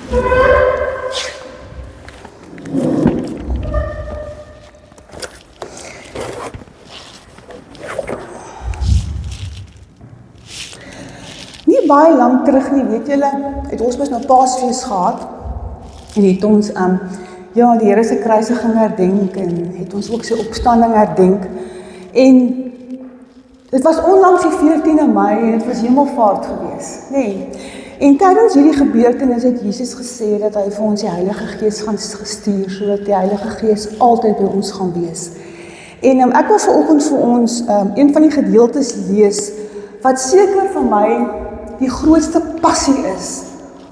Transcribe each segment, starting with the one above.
Nie baie lang terug nie, weet julle, het ons mos nou Paasfees gehad, en het ons, die Here se kruisiging herdenk, en het ons ook sy opstanding herdenk, en dit was onlangs die 14de Mei, en het was hemelvaart gewees, nee. En tydens hierdie gebeurtenis het Jesus gesê dat hy vir ons die Heilige Gees gaan gestuur, sodat die Heilige Gees altyd by ons gaan wees. En ek wil vanoggend vir ons een van die gedeeltes lees, wat seker vir my die grootste passie is,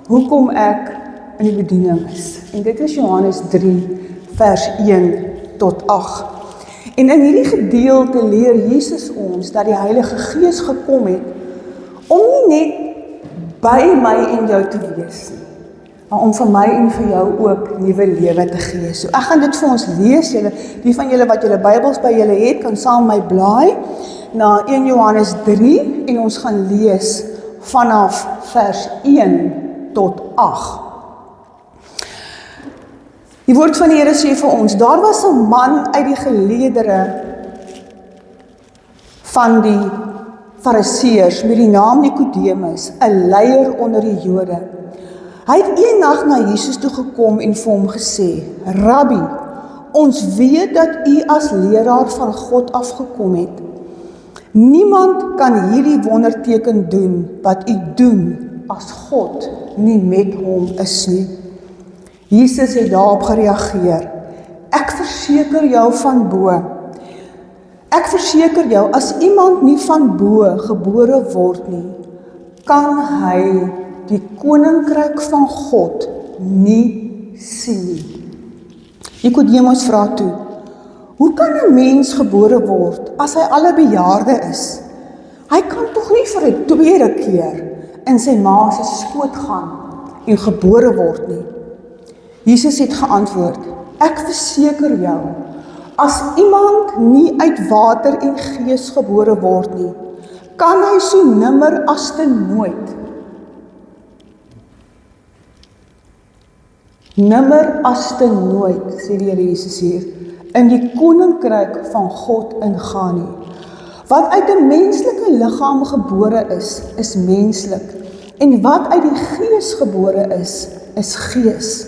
hoekom ek in die bediening is. En dit is Johannes 3, vers 1 tot 8. En in hierdie gedeelte leer Jesus ons dat die Heilige Gees gekom het, om nie net by my en jou te wees nie, maar om vir my en vir jou ook nuwe lewe te gee. So ek gaan dit vir ons lees, die van julle wat julle Bybels by julle het, kan saam my blaai na 1 Johannes 3 en ons gaan lees vanaf vers 1 tot 8. Die woord van die Here sê vir ons, daar was 'n man uit die geleedere van die Fariseërs met die naam Nikodemus, 'n leier onder die Jode. Hy het een nag na Jesus toe gekom en vir hom gesê, Rabbi, ons weet dat u as leraar van God afgekom het. Niemand kan hierdie wonderteken doen wat u doen as God nie met hom is nie. Jesus het daarop gereageer. Ek verseker jou van bo. Ek verseker jou, as iemand nie van bo gebore word nie, kan hy die koninkryk van God nie sien nie. Nikodemus vra toe, hoe kan 'n mens gebore word as hy al 'n bejaarde is? Hy kan tog nie vir 'n tweede keer in sy ma se skoot gaan en gebore word nie. Jesus het geantwoord, ek verseker jou, as iemand nie uit water en gees gebore word nie, kan hy so nimmer as te nooit. Nimmer as te nooit, sê die Here Jesus hier, in die koninkryk van God ingaan nie. Wat uit 'n menslike liggaam gebore is menslik, en wat uit die gees gebore is gees.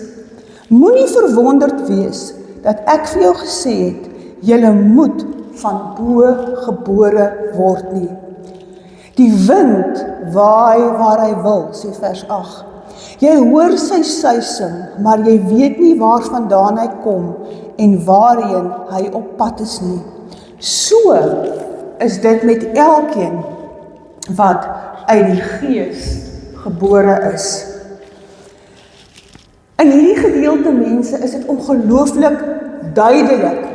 Moenie verwonderd wees dat ek vir jou gesê het, julle moet van bo gebore word nie. Die wind waai waar hy wil, sê vers 8. Jy hoor sy suising, maar jy weet nie waarvandaan hy kom en waarheen hy op pad is nie. So is dit met elkeen wat uit die gees gebore is. In hierdie gedeelte mense is dit ongelooflik duidelik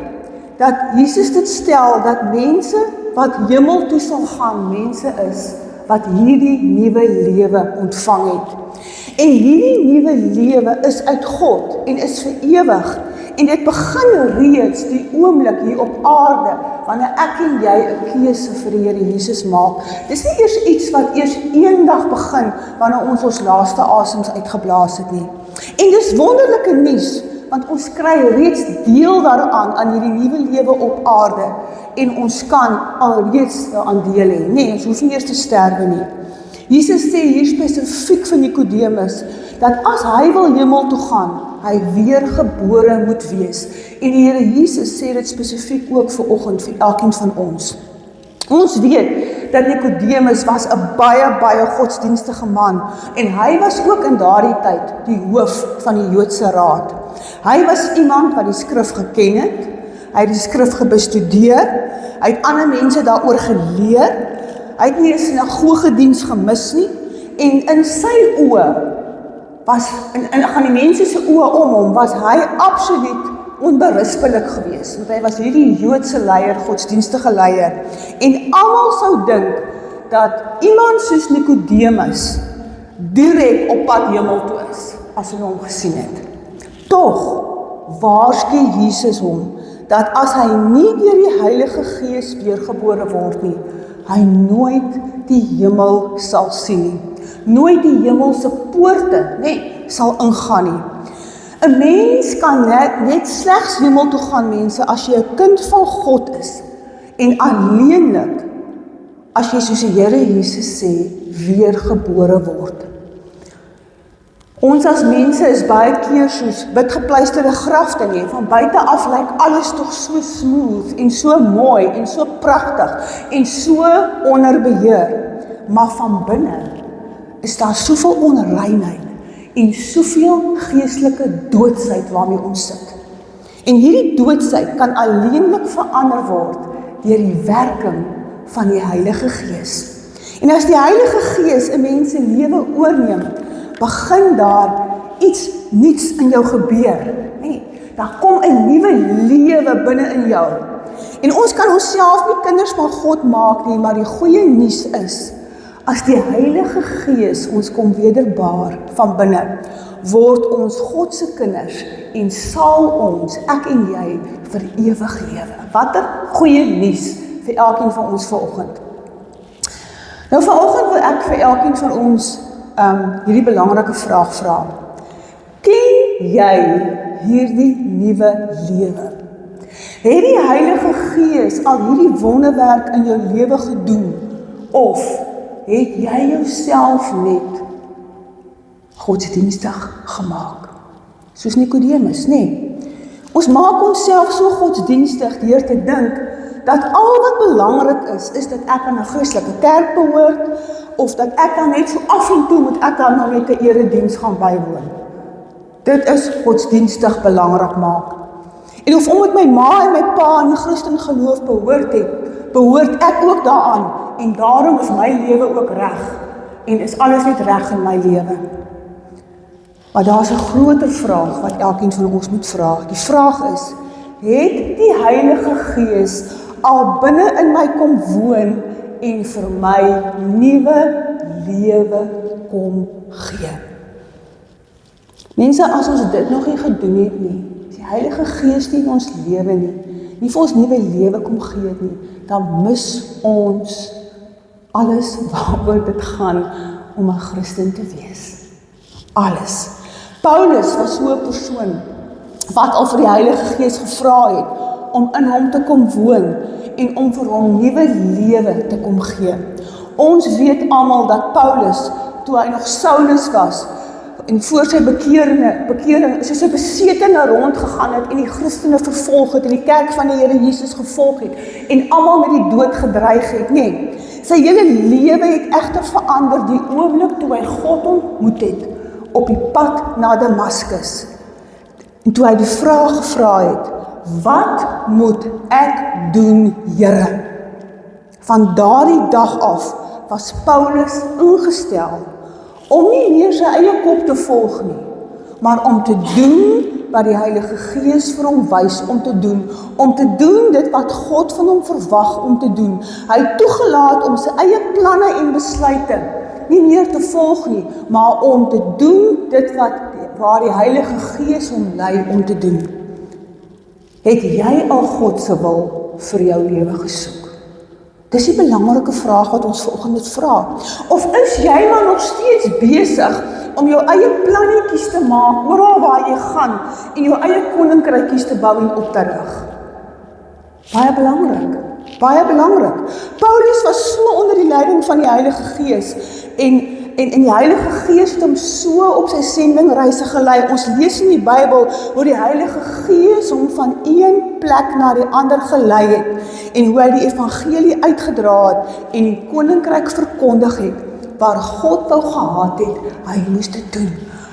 dat Jesus dit stel dat mense wat hemel toe sal gaan, mense is wat hierdie nuwe lewe ontvang het. En hierdie nuwe lewe is uit God en is vir ewig. En dit begin reeds die oomblik hier op aarde, wanneer ek en jy 'n keuse vir die Here Jesus maak. Dis nie eers iets wat eers eendag begin, wanneer ons laaste asems uitgeblaas het nie. En dis wonderlike nuus, want ons kry reeds deel daaraan, aan hierdie nuwe lewe op aarde, en ons kan alreeds aan deel hê. Nee, ons hoef nie eers te sterwe nie. Jesus sê hier spesifiek vir Nikodemus, dat as hy wil hemel toe gaan, hy weergebore moet wees. En die Here Jesus sê dit spesifiek ook vanoggend vir elkeen van ons. Ons weet dat Nikodemus was 'n baie godsdienstige man, en hy was ook in daardie tyd die hoof van die Joodse raad. Hy was iemand wat die skrif geken het, hy het die skrif bestudeer, hy het ander mense daaroor geleer, hy het nie 'n sinagogediens gemis nie, en in sy oë was, en gaan die mense se oë om hom, was hy absoluut onberispelik geweest, want hy was hierdie Joodse leier, godsdienstige leier, en almal sou dink dat iemand soos Nikodemus direk op pad hemel toe is, as hulle hom gesien het. Tog waarsku Jesus hom, dat as hy nie deur die Heilige Gees weergebore word nie, hy nooit die hemel sal sien nie. Nooit die hemelse poorte, sal ingaan nie. 'n Mens kan net slegs hemel toe gaan, mense, as jy 'n kind van God is, en alleenlik, as jy soos die Here Jesus sê, weergebore word. Ons as mense is baie keer soos witgepleisterde grafte nie, van buite af lyk alles tog so smooth, en so mooi, en so pragtig, en so onder beheer, maar van binne is daar soveel onreinheid, en soveel geestelike doodsheid waarmee ons sit. En hierdie doodsheid kan alleenlik verander word deur die werking van die Heilige Gees. En as die Heilige Gees 'n mens se lewe oorneem, begin daar iets nuuts in jou gebeur. Nee, daar kom 'n nuwe lewe binne in jou. En ons kan onsself nie kinders van God maak nie, maar die goeie nuus is, as die Heilige Gees ons kom wederbaar van binne, word ons God se kinders en sal ons, ek en jy, vir ewig lewe. Watter goeie nuus vir elkeen van ons vanoggend. Nou vanoggend wil ek vir elkeen van ons hierdie belangrike vraag vra. Ken jy hierdie nuwe lewe? Het die Heilige Gees al hierdie wonderwerk in jou lewe gedoen, of het jy jouself net godsdienstig gemaak? Soos Nikodemus, nee. Ons maak onsself so godsdienstig deur te dink dat al wat belangrik is dat ek aan 'n Christelike kerk behoort, of dat ek dan net so af en toe moet ek dan nou net 'n erediens gaan bywoon. Dit is godsdienstig belangrik maak. En of omdat my ma en my pa in die Christen geloof behoort ek ook daaraan, en daarom is my lewe ook reg, en is alles net reg in my lewe. Maar daar's 'n groter vraag wat elkeen van ons moet vra. Die vraag is, het die Heilige Gees al binne in my kom woon en vir my nuwe lewe kom gee? Mense, as ons dit nog nie gedoen het nie, as die Heilige Gees nie in ons lewe nie vir ons nuwe lewe kom gee het nie, dan mis ons alles waaroor dit gaan om 'n Christen te wees. Alles. Paulus was so 'n persoon wat al vir die Heilige Gees gevra het om in hom te kom woon en om vir hom nuwe lewe te kom gee. Ons weet almal dat Paulus, toe hy nog Saulus was, en voor sy bekering soos 'n besetene rondgegaan het en die Christene vervolg het en die kerk van die Here Jesus gevolg het en almal met die dood gedreig het, nee. Sy hele lewe het egter verander die oomblik toe hy God ontmoet het op die pad na Damaskus. En toe hy die vraag gevra het, wat moet ek doen, Here? Van daardie dag af was Paulus ingestel om nie meer sy eie kop te volg nie, maar om te doen wat die Heilige Gees vir hom wys om te doen dit wat God van hom verwag om te doen. Hy het toegelaat om sy eie planne en besluite nie meer te volg nie, maar om te doen dit waar die Heilige Gees hom lei om te doen. Het jy al God se wil vir jou lewe gesoek? Dis die belangrike vraag wat ons vanoggend moet vra. Of is jy maar nog steeds besig om jou eie plannetjies te maak oral waar jy gaan en jou eie koninkrykies te bou en op te rig? Baie belangrik. Baie belangrik. Paulus was so onder die leiding van die Heilige Gees en die Heilige Gees het hom so op sy sendingreise gelei. Ons lees in die Bybel hoe die Heilige Gees hom van een plek na die ander gelei het en hoe hy die evangelie uitgedra het en die koninkryk verkondig het waar God wou gehad het, hy moes dit doen.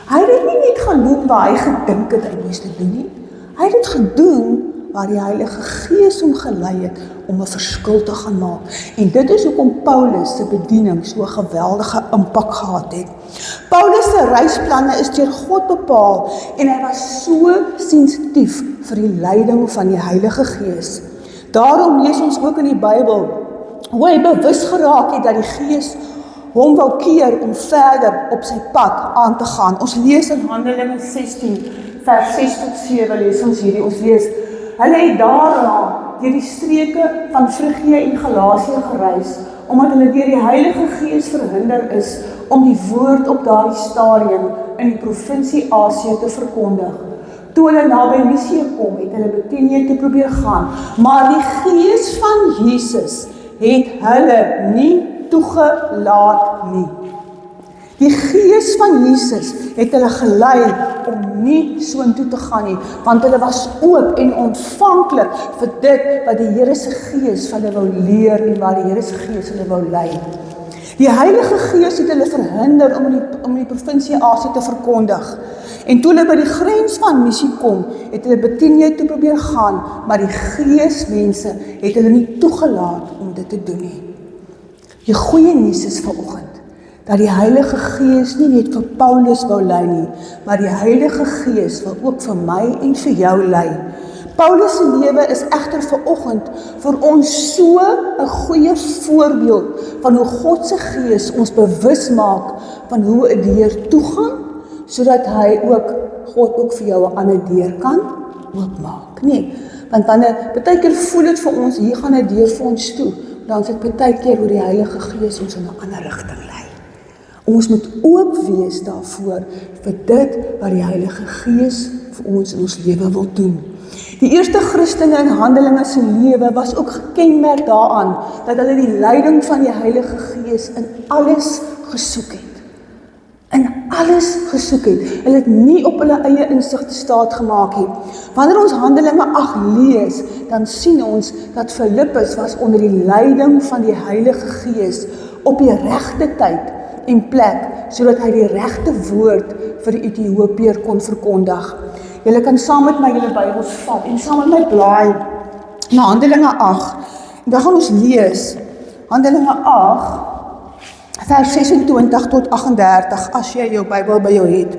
Hy het dit nie net gaan doen waar hy gedink het hy moes dit doen nie. Hy het dit gedoen waar die Heilige Gees hom gelei het om 'n verskil te gaan maak. En dit is hoekom Paulus se bediening so 'n geweldige impak gehad het. Paulus se reisplanne is deur God bepaal en hy was so sensitief vir die leiding van die Heilige Gees. Daarom lees ons ook in die Bybel hoe hy bewus geraak het dat die Gees hom wou keer om verder op sy pad aan te gaan. Ons lees in Handelinge 16 vers 6 tot 7 lees ons hierdie. Ons lees, hulle het daarna deur die streke van Frigië en Galasië gereis, omdat hulle deur die Heilige Gees verhinder is om die woord op daardie stadium in die provinsie Asië te verkondig. Toe hulle naby Mysië kom, het hulle Bithynië toe probeer gaan, maar die Gees van Jesus het hulle nie toegelaat nie. Die Gees van Jesus het hulle gelei om nie soontoe te gaan nie, want hulle was oop en ontvanklik vir dit wat die Here se Gees vir hulle wou leer en waar die Here se Gees hulle wou lei. Die Heilige Gees het hulle verhinder om in die provinsie Asië te verkondig. En toe hulle by die grens van Mysië kom, het hulle Bithynië toe probeer gaan, maar die Geesmense het hulle nie toegelaat om dit te doen nie. Die goeie nuus is vanoggend dat die Heilige Gees nie net vir Paulus wou lei nie, maar die Heilige Gees wil ook vir my en vir jou lei. Paulus se lewe is egter vanoggend vir ons so 'n goeie voorbeeld van hoe God se Gees ons bewus maak van hoe 'n deur toegaan, sodat God ook vir jou 'n ander deur kan oopmaak. Nee, want baie keer voel dit vir ons, hier gaan 'n deur vir ons toe, dan is dit baie keer hoe die Heilige Gees ons in 'n ander rigting lei. Ons moet oop wees daarvoor vir dit wat die Heilige Gees vir ons in ons lewe wil doen. Die eerste Christene in Handelinge se lewe was ook gekenmerk daaraan dat hulle die leiding van die Heilige Gees in alles gesoek het. In alles gesoek het. Hulle het nie op hulle eie insig te staat gemaak het. Wanneer ons Handelinge 8 lees, dan sien ons dat Filippus was onder die leiding van die Heilige Gees op die regte tyd en plek, sodat hy die regte woord vir die Ethiopiër kon verkondig. Julle kan saam met my julle Bybels vat en saam met my blaai na Handelinge 8. En dan gaan ons lees Handelinge 8 vers 26 tot 38 as jy jou Bybel by jou het.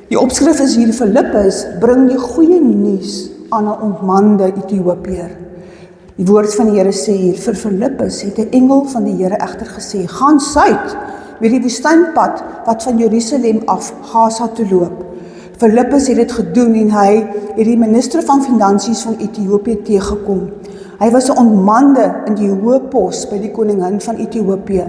Die opskrif is hier: Filippus bring die goeie nuus aan 'n ontmande Ethiopiër. Die woord van die Here sê hier: vir Filippus het 'n engel van die Here egter gesê: gaan suid weer die woestynpad wat van Jerusalem af Gaza toe loop. Filippus het dit gedoen en hy het die minister van Finansies van Ethiopië teëgekom. Hy was 'n ontmande in die hoë pos by die koningin van Ethiopië.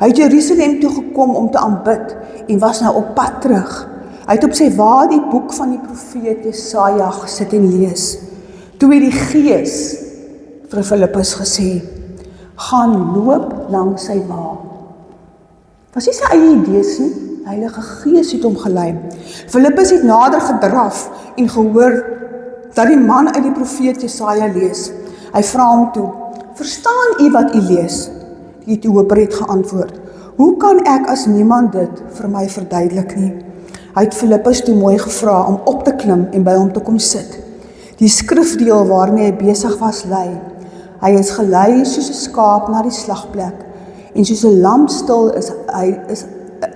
Hy het Jerusalem toe gekom om te aanbid en was nou op pad terug. Hy het op sy wa die boek van die profeet Jesaja gesit en lees. Toe het die Gees vir Filippus gesê: gaan loop langs sy wa. Was nie sy eie idees nie, die Heilige Gees het hom gelei. Filippus het nader gedraf en gehoor dat die man uit die profeet Jesaja lees. Hy vra hom toe: verstaan u wat u lees? Die Ethiopiër het geantwoord: hoe kan ek as niemand dit vir my verduidelik nie? Hy het Filippus toe mooi gevra om op te klim en by hom te kom sit. Die skrifdeel waarmee hy besig was lei. Hy is gelei soos 'n skaap na die slagplek en soos 'n lam stil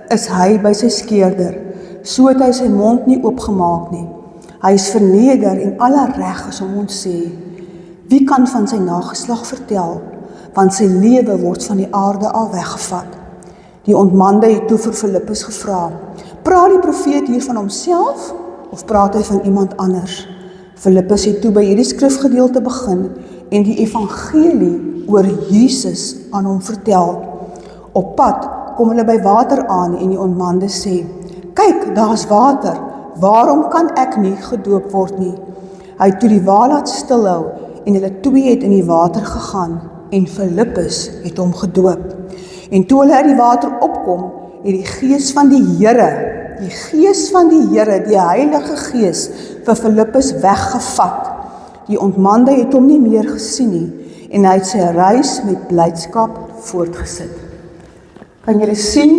is hy by sy skeerder. So het hy sy mond nie oopgemaak nie. Hy is verneder en alle reg is om ons sê. Wie kan van sy nageslag vertel, want sy lewe word van die aarde al weggevat. Die ontmande het toe vir Filippus gevra: praat die profeet hier van homself of praat hy van iemand anders? Filippus het toe by hierdie skrifgedeelte begin en die evangelie oor Jesus aan hom vertel. Op pad kom hulle by water aan en die ontmande sê: kyk, daar is water, waarom kan ek nie gedoop word nie? Hy het toe die wa laat stilhou en hulle twee het in die water gegaan en Filippus het hom gedoop. En toe hulle uit die water opkom, het die Gees van die Here, die Heilige Gees, vir Filippus weggevat. Die ontmande het hom nie meer gesien nie en hy het sy reis met blydskap voortgesit. Kan julle sien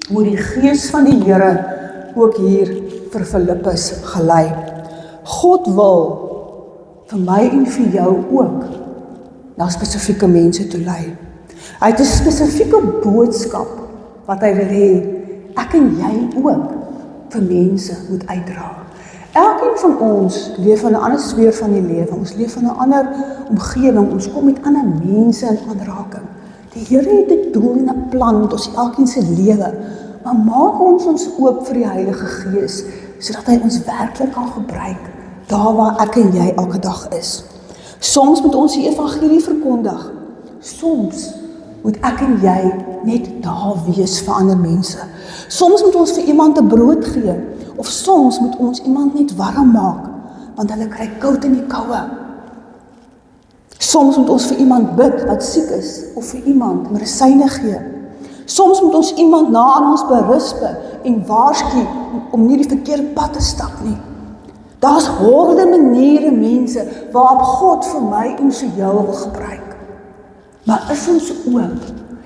hoe die Gees van die Here ook hier vir Filippus gelei? God wil vir my en vir jou ook na spesifieke mense toe lei. Hy het 'n spesifieke boodskap wat hy wil hê ek en jy ook vir mense moet uitdra. Elkeen van ons leef in 'n ander sfeer van die lewe. Ons leef in 'n ander omgewing. Ons kom met ander mense in aanraking. Die Here het 'n doel en 'n plan met ons elkeen se lewe. Maar maak ons oop vir die Heilige Gees sodat hy ons werklik kan gebruik daar waar ek en jy elke dag is. Soms moet ons die evangelie verkondig. Soms moet ek en jy net daar wees vir ander mense. Soms moet ons vir iemand 'n brood gee, of soms moet ons iemand net warm maak, want hulle kry koud in die koue. Soms moet ons vir iemand bid wat siek is, of vir iemand medisyne gee. Soms moet ons iemand na aan ons berispe en waarsku om nie die verkeerde pad te stap nie. Daar's honderde maniere, mense, waarop God vir my en vir jou wil gebruik. Maar is ons oop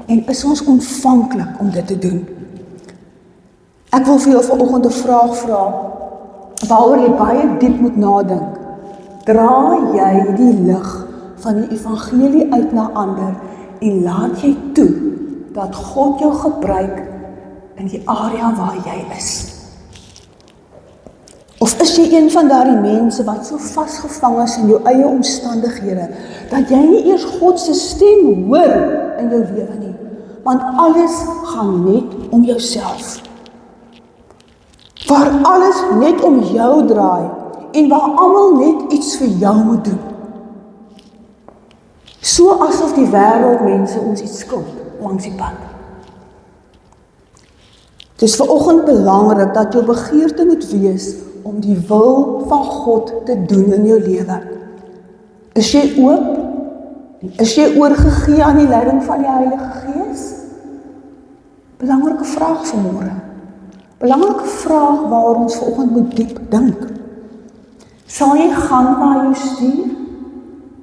en is ons ontvanklik om dit te doen? Ek wil vir jou vanoggend 'n vraag vra, waaroor jy baie diep moet nadink. Dra jy die lig van die evangelie uit na ander en laat jy toe dat God jou gebruik in die area waar jy is? Of is jy een van daardie mense wat so vasgevang is in jou eie omstandighede, dat jy nie eers God se stem hoor in jou lewe nie, want alles gaan net om jouself. Waar alles net om jou draai, en waar almal net iets vir jou moet doen. So asof die wêreld mense ons iets skuld langs die pad. Het is vanoggend belangrik dat jou begeerte moet wees om die wil van God te doen in jou lewe. Is jy oop? Is jy oorgegee aan die leiding van die Heilige Gees? Belangrike vraag vanmôre. Belangrike vraag waar ons vanoggend moet diep dink. Sal jy gaan waar hy stuur?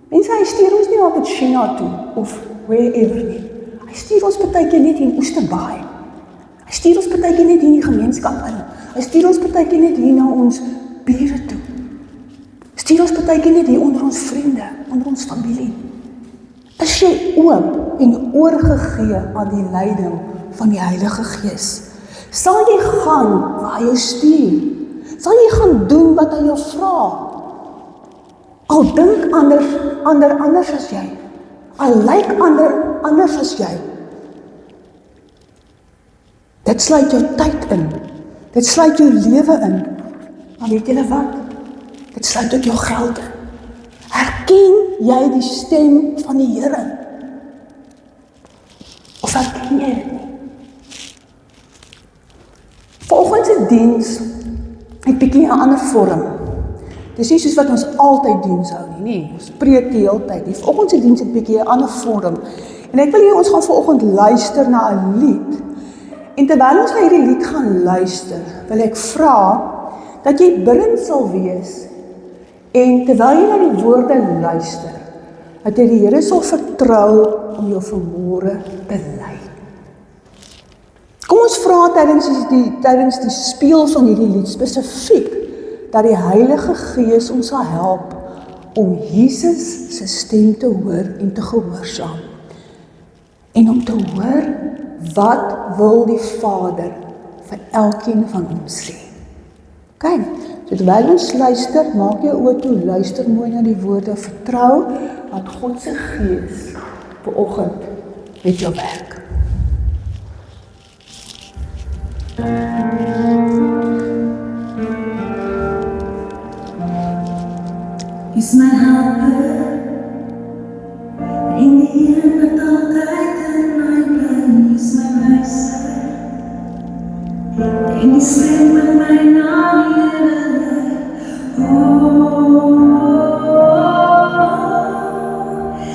Mense, hy stuur ons nie altyd China toe, of wherever nie. Hy stuur ons partykeer net in Oosterbaai. Hy stuur ons partykeer net in die gemeenskap in. Hy stuur ons partykeer net hier na ons bure toe. Hy stuur ons partykeer net hier onder ons vriende, onder ons familie. Is jy oop en oorgegee aan die leiding van die Heilige Gees? Sal jy gaan waar hy jou stuur? Sal jy gaan doen wat hy jou vra? Al dink ander anders as jy. Al lyk ander anders as jy. Dit sluit jou tyd in. Dit sluit jou lewe in. Maar weet julle wat? Dit sluit ook jou geld in. Herken jy die stem van die Here? Of herken jy dit nie? Vanoggend se diens het bietjie 'n ander vorm. Dis nie soos wat ons altyd doen sou nie. Ons preek die hele tyd. Die vanoggend se diens het bietjie 'n ander vorm. En ek wil hê ons gaan vanoggend luister na 'n lied. En terwyl ons na hierdie lied gaan luister, wil ek vra dat jy bidend sal wees en terwyl jy na die woorde luister, dat jy die Here sal vertrou om jou vanmôre te lei. Kom ons vra tydens die speel van hierdie lied spesifiek dat die Heilige Gees ons sal help om Jesus se stem te hoor en te gehoorsaam. En om te hoor wat wil die Vader vir elkeen van ons sê. OK, so terwyl ons luister, maak jou oë toe, luister mooi na die woorde, vertrou dat God se Gees vanoggend met jou werk. Is my helper in die een wat altyd in my bly, is my meester en die stem wat my na die Here lei.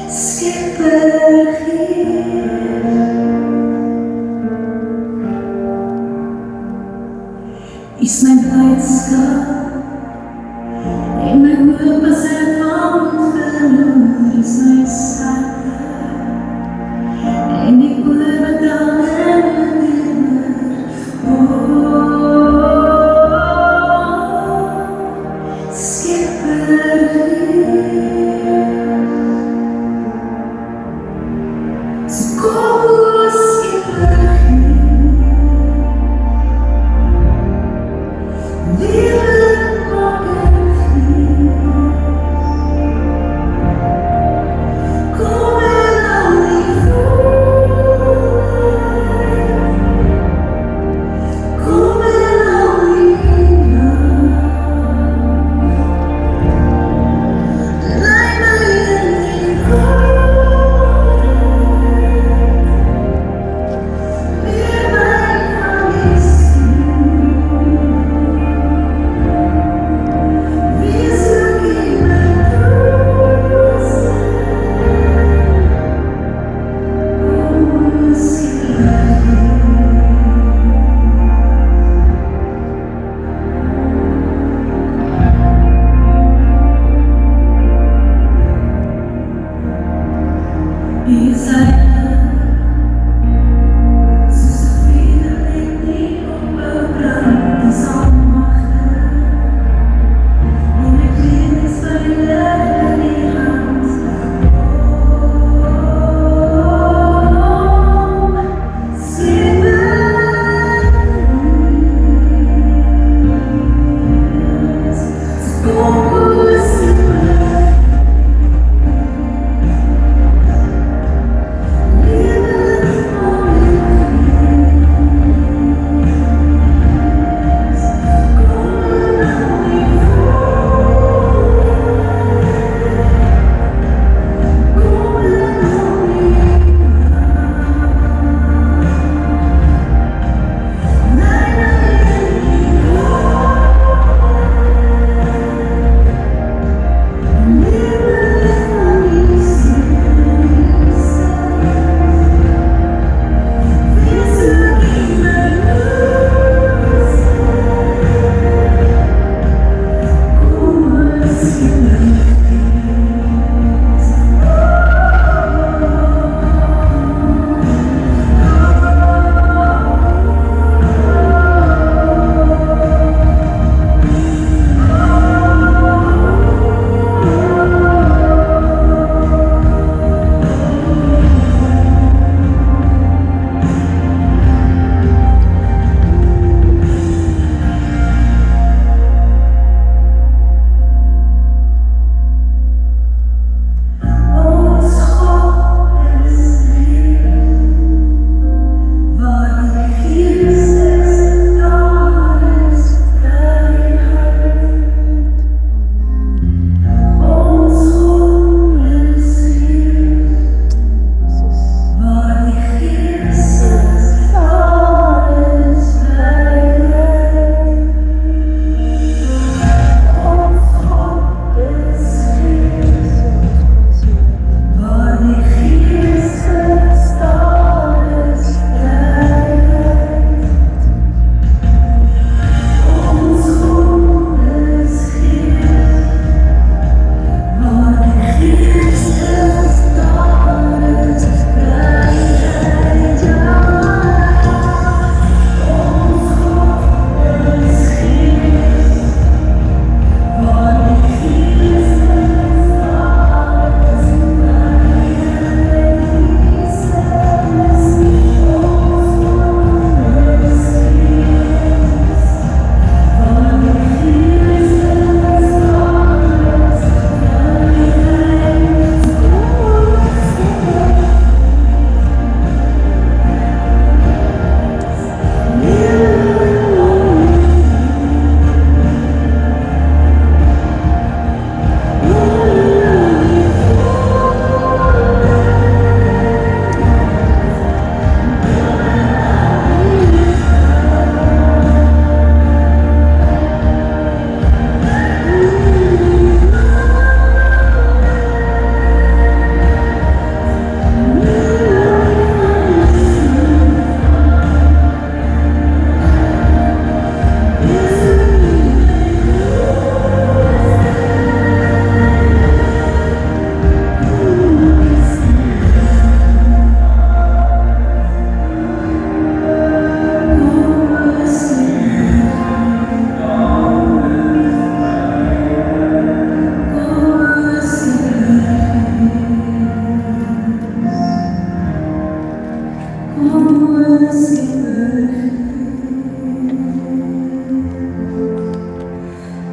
Skepper Gees, is my blydskap en my hoop as ek van verloor, is my sterkte en die oor wat dan in Skepper Gees, so kom o Skepper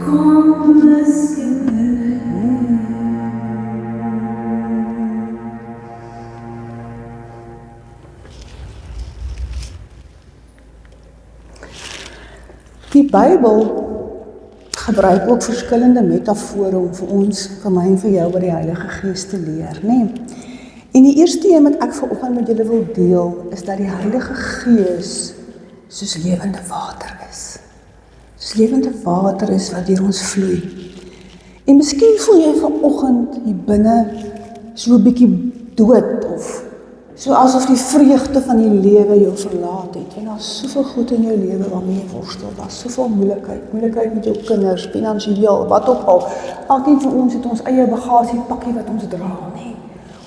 kom beskik. Die Bybel gebruik ook verskillende metafore om vir ons, vir my en vir jou oor die Heilige Gees te leer, né? En die eerste een wat ek vanoggend met julle wil deel, is dat die Heilige Gees soos lewende water is. Soos lewende water is wat deur ons vloei. En miskien voel jy vanoggend hier binne so 'n bietjie dood of so asof die vreugde van die lewe jou verlaat het. En daar's soveel goed in jou lewe waarmee jy worstel. Daar's soveel moeilikheid met jou kinders, finansiëel, wat ook al. Elkeen van ons het ons eie bagasiepakkie wat ons dra, nee.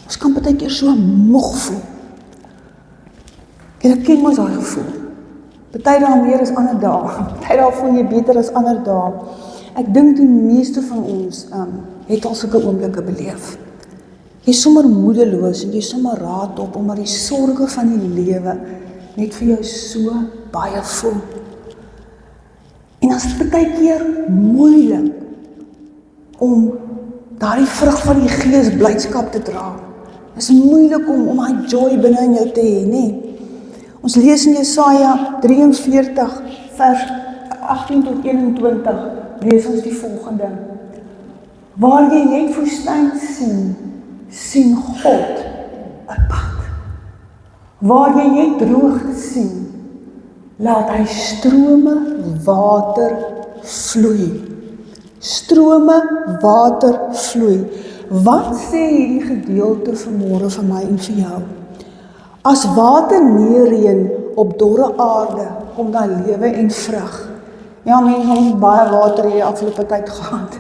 Ons kan baie keer so moeg voel. Ek ken mos daai gevoel. Party dae meer as ander dae. Party dae voel jy beter as ander dae. Ek dink die meeste van ons het al sulke oomblikke beleef. Jy is sommer moedeloos en jy is sommer raad op omdat die sorge van die lewe net vir jou so baie voel. En dan is dit baie keer moeilik om daardie vrug van die Gees blydskap te dra. Dit is moeilik om daai joy binne in jou te hê, nee. Ons lees in Jesaja 43 vers 18 tot 21 lees ons die volgende: waar jy net woestyn sien God 'n pad. Waar jy net droogte sien, laat hy strome water vloei. Strome water vloei. Wat sê hierdie gedeelte vanmôre vir my en vir jou? As water neerreën op dorre aarde, kom daar lewe en vrug. Ja, mense, ons baie water hier afgelope tyd gehad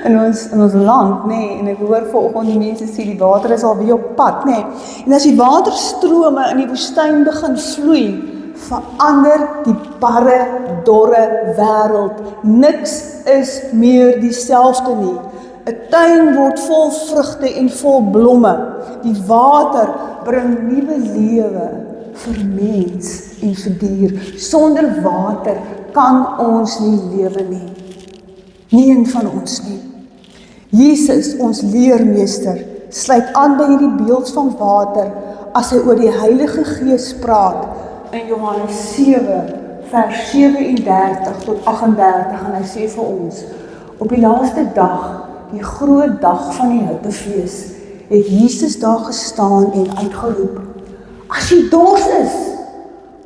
in ons land, nee. En ek hoor vanoggend die mense sê die water is al weer op pad, nee. En as die waterstrome in die woestyn begin vloei, verander die barre, dorre wêreld. Niks is meer dieselfde nie. 'n tuin word vol vrugte en vol blomme. Die water bring nuwe lewe vir mens en vir dier. Sonder water kan ons nie lewe nie. Nie een van ons nie. Jesus, ons leermeester, sluit aan by hierdie beeld van water as hy oor die Heilige Gees praat in Johannes 7 vers 37 tot 38 en hy sê vir ons, op die laaste dag, die groot dag van die Hittefees, het Jesus daar gestaan en uitgeroep: as jy dors is,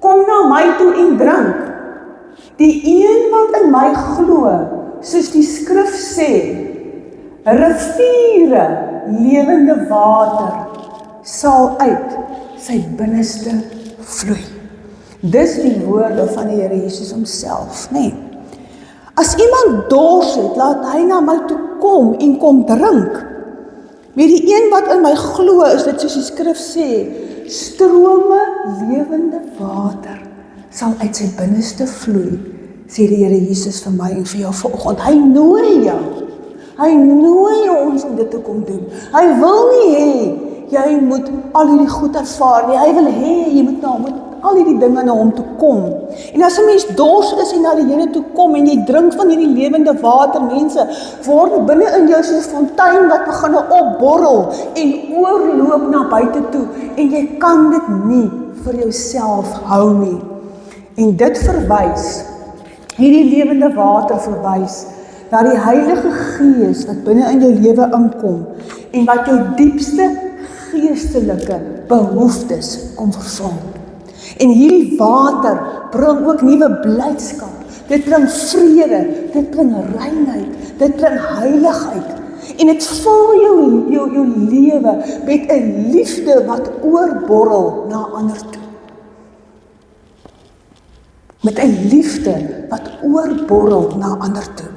kom na my toe en drink. Die een wat in my glo, soos die skrif sê, riviere lewende water sal uit sy binneste vloei. Dis die woorde van die Here Jesus homself, nee. As iemand dors het, laat hy na my toe kom en kom drink. Met die een wat in my glo, is dit soos die skrif sê, strome lewende water sal uit sy binneste vloei, sê die Here Jesus vir my en vir jou vanoggend. Hy nooi jou. Hy nooi ons om dit te kom doen. Hy wil nie hê jy moet al hierdie goed ervaar nie. Hy wil hê jy moet al hierdie dinge na hom toe kom. En as 'n mens dors is en na die Here toe kom en jy drink van hierdie lewende water, mense, word binne in jou so 'n fontein wat begin opborrel en oorloop na buite toe en jy kan dit nie vir jouself hou nie. En dit verwys, hierdie lewende water verwys na die Heilige Gees wat binne in jou lewe inkom en wat jou diepste geestelike behoeftes kom vervul. En hierdie water bring ook nuwe blydskap. Dit bring vrede, dit bring reinheid, dit bring heiligheid. En dit vul jou lewe met 'n liefde wat oorborrel na ander toe. Met 'n liefde wat oorborrel na ander toe.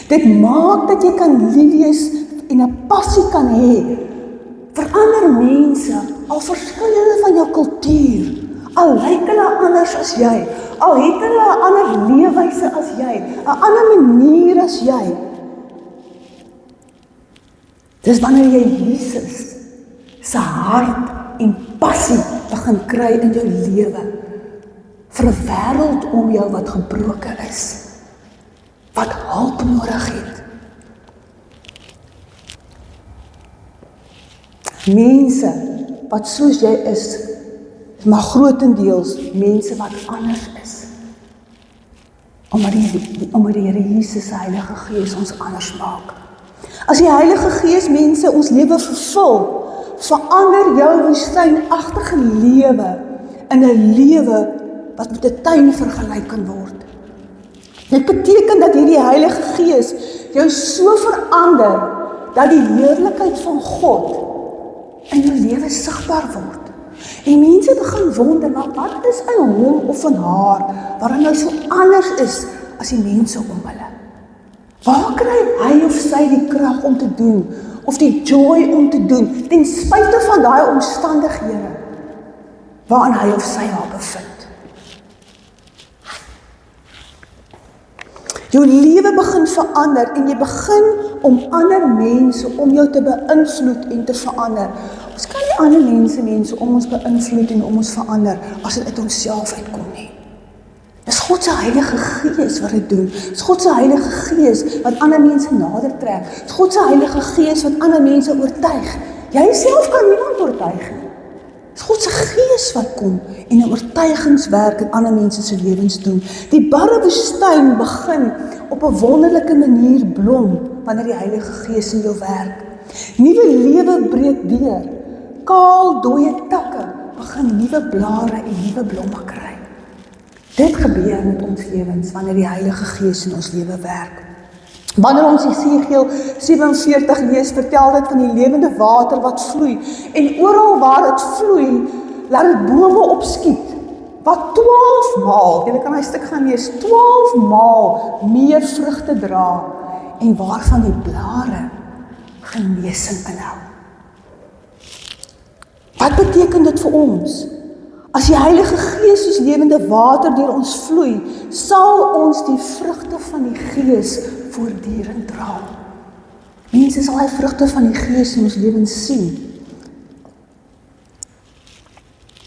Dit maak dat jy kan lief wees en 'n passie kan hê vir ander mense, al verskil hulle van jou kultuur. Al lyk hulle anders as jy, al het hulle 'n ander leefwyse as jy, 'n ander manier as jy. Dis wanneer jy Jesus se hart en passie begin kry in jou lewe vir 'n wêreld om jou wat gebroken is. wat hulp nodig het. Mense wat soos jy is, maar grotendeels mense wat anders is. Omdat die Here Jesus se Heilige Gees ons anders maak. As die Heilige Gees mense ons lewe vervul, verander jou woestynagtige lewe in 'n lewe wat met 'n tuin vergelyk kan word. Dit beteken dat hierdie Heilige Gees jou so verander dat die heerlikheid van God in jou lewe sigbaar word. En mense begin wonder, maar wat is in hom of in haar, waarom hy so anders is as die mense om hulle? Waar kry hy of sy die krag om te doen, of die joy om te doen, ten spyte van daai omstandighede, waarin hy of sy haar bevind? Jou lewe begin verander en jy begin om ander mense om jou te beïnvloed en te verander. Ons kan nie ander mense om ons beïnvloed en om ons verander as dit uit onsself uitkom nie. Dis God se Heilige Gees wat dit doen. Dis God se Heilige Gees wat ander mense nader trek. Dis God se Heilige Gees wat ander mense oortuig. Jy self kan niemand oortuig nie. Dis God se Gees wat kom en 'n oortuigingswerk in ander mense se lewens doen. Die barre woestyn begin op 'n wonderlike manier blom wanneer die Heilige Gees in jou werk. Nuwe lewe breek deur. Kaal, dooie takke begin nuwe blare en nuwe blomme kry. Dit gebeur met ons lewens wanneer die Heilige Gees in ons lewe werk. Wanneer ons Jesegiel 47 lees, vertel dit van die lewende water wat vloei. En oral waar dit vloei, laat dit bome opskiet, wat 12 maal, julle kan my stuk gaan lees, 12 maal meer vrugte dra, en waarvan die blare genesing inhou. Wat beteken dit vir ons? As die Heilige Gees soos lewende water deur ons vloei, sal ons die vrugte van die Gees voortdurend dra. Mense sal die vrugte van die Gees in ons lewens sien.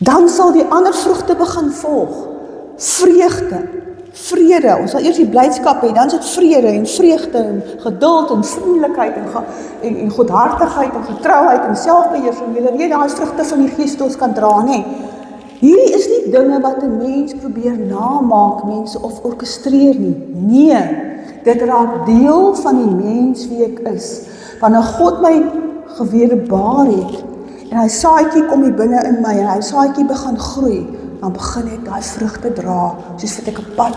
Dan sal die ander vrugte begin volg. Vreugde, vrede, ons sal eers die blydskap hê, dan is dit vrede en vreugde en geduld en vriendelikheid en godhartigheid en getrouheid en selfbeheersing. Julle weet, daar is vrugte van die Gees wat ons kan dra, nee. Hierdie is nie dinge wat 'n mens probeer namaak, mense, of orkestreer nie. Nee, dit raak deel van die mens wie ek is. Wanneer God my gewederbaar het, en hy saadjie kom hier binne in my, en hy saadjie begin groei, dan begin ek daai vrugte dra, soos wat ek 'n pad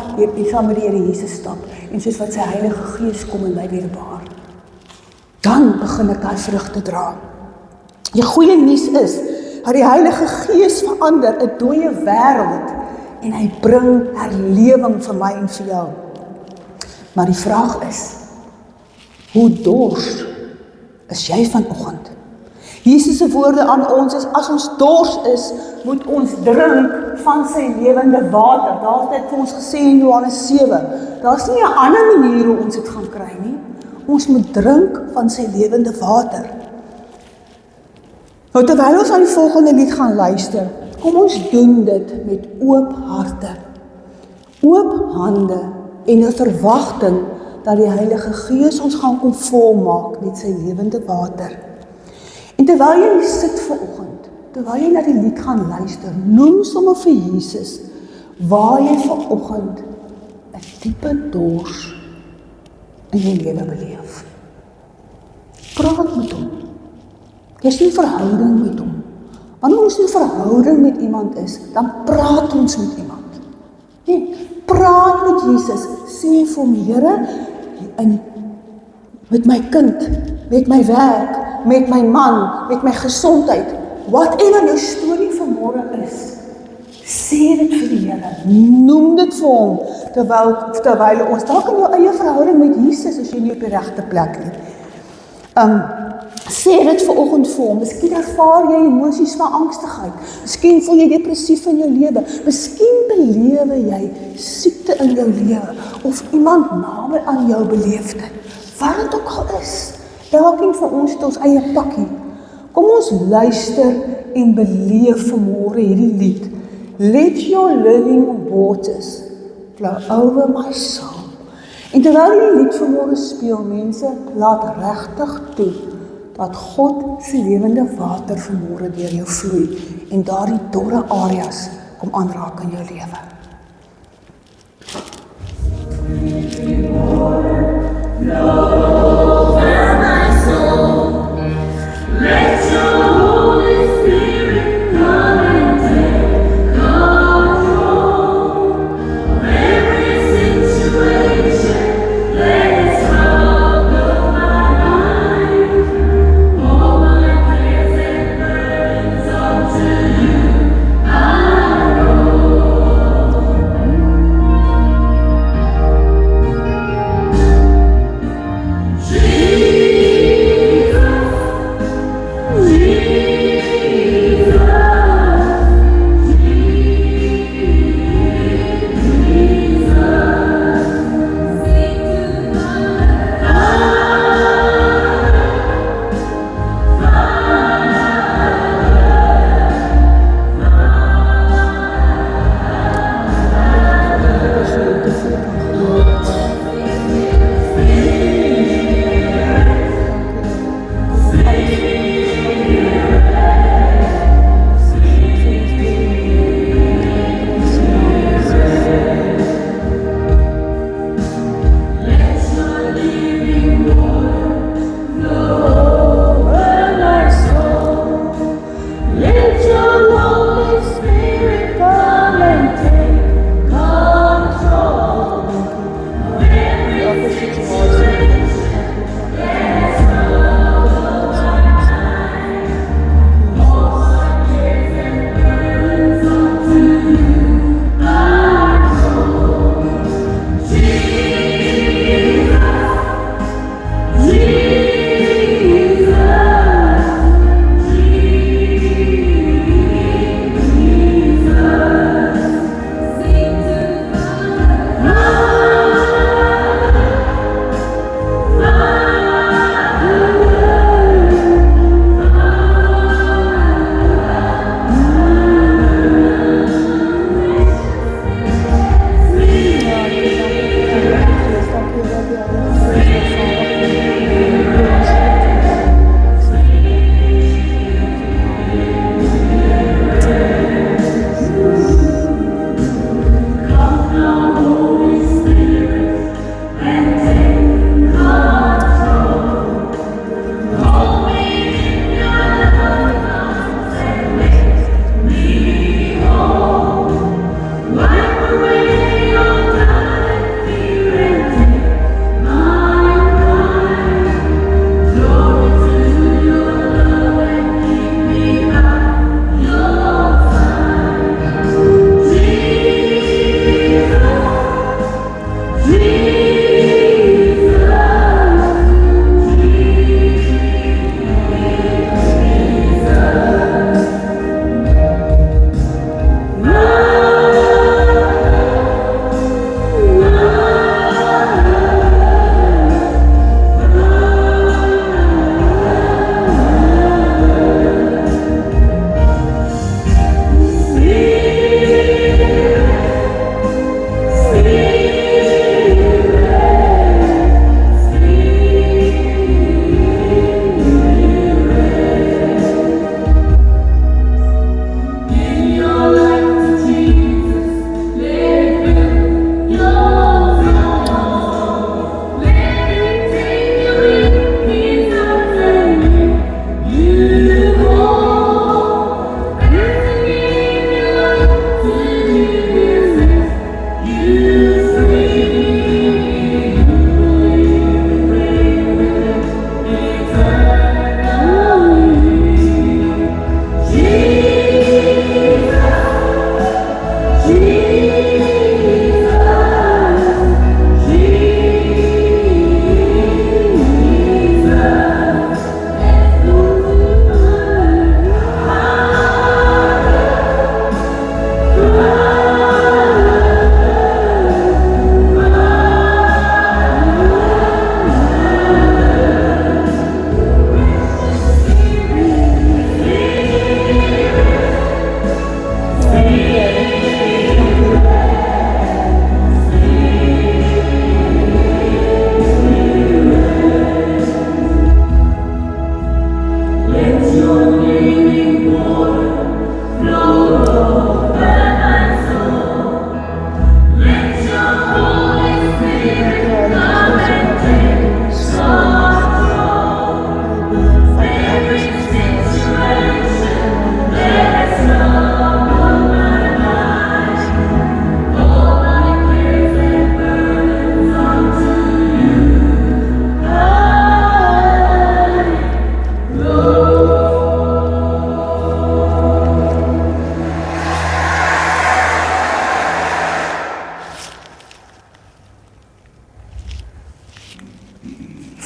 saam met die Here Jesus stap, en soos wat sy Heilige Gees kom in my wederbaar. Dan begin ek daai vrugte dra. Die goeie nuus is, dat die Heilige Gees verander 'n dooie wêreld en hy bring herlewing vir my en vir jou. Maar die vraag is, hoe dors is jy vanoggend? Jesus se woorde aan ons is, as ons dors is, moet ons drink van sy lewende water. Daar het dit vir ons gesê in Johannes 7. Daar's nie 'n ander manier hoe ons dit gaan kry nie. Ons moet drink van sy lewende water. Nou, terwyl ons aan die volgende lied gaan luister, kom ons doen dit met oop harte, oop hande en 'n verwagting dat die Heilige Gees ons gaan kom volmaak met sy lewende water. En terwyl jy sit vanoggend, terwyl jy na die lied gaan luister, noem sommer vir Jesus waar jy vanoggend 'n diepe dors in jou lewe beleef. Praat met hom. Jy is nie verhouding met hom. Wanneer ons nie verhouding met iemand is, dan praat ons met iemand. Nee, praat met Jesus. Sê vir hom, Here, met my kind, met my werk, met my man, met my gesondheid, whatever jou storie vanmôre is, sê dit vir die Here. Noem dit vir hom, terwyl ons dalk in jou eie verhouding met Jesus, as jy nie op die regte plek nie. Sê dit vanoggend vir hom. Miskien ervaar jy emosies van angstigheid. Miskien voel jy depressief in jou lewe. Miskien belewe jy siekte in jou lewe of iemand naby aan jou beleef dit. Wat dit ook al is. Elkeen van ons het ons eie pakkie. Kom ons luister en beleef vanmôre hierdie lied. Let your living waters flow over my soul. En terwyl jy die lied vanmôre speel, mense, laat regtig toe dat God se lewende water vanmôre deur jou vloei en daardie dorre areas kom aanraak in jou lewe.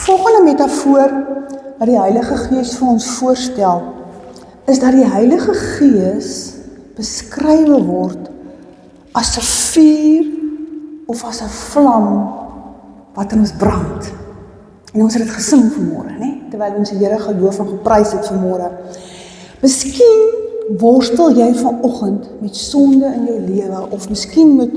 volgende metafoor wat die Heilige Gees vir ons voorstel, is dat die Heilige Gees beskryf word as 'n vuur of as 'n vlam wat in ons brand. En ons het dit gesing vanmôre, né? Terwyl ons die Here geloof en geprys het vanmôre. Miskien worstel jy vanoggend met sonde in jou lewe, of miskien met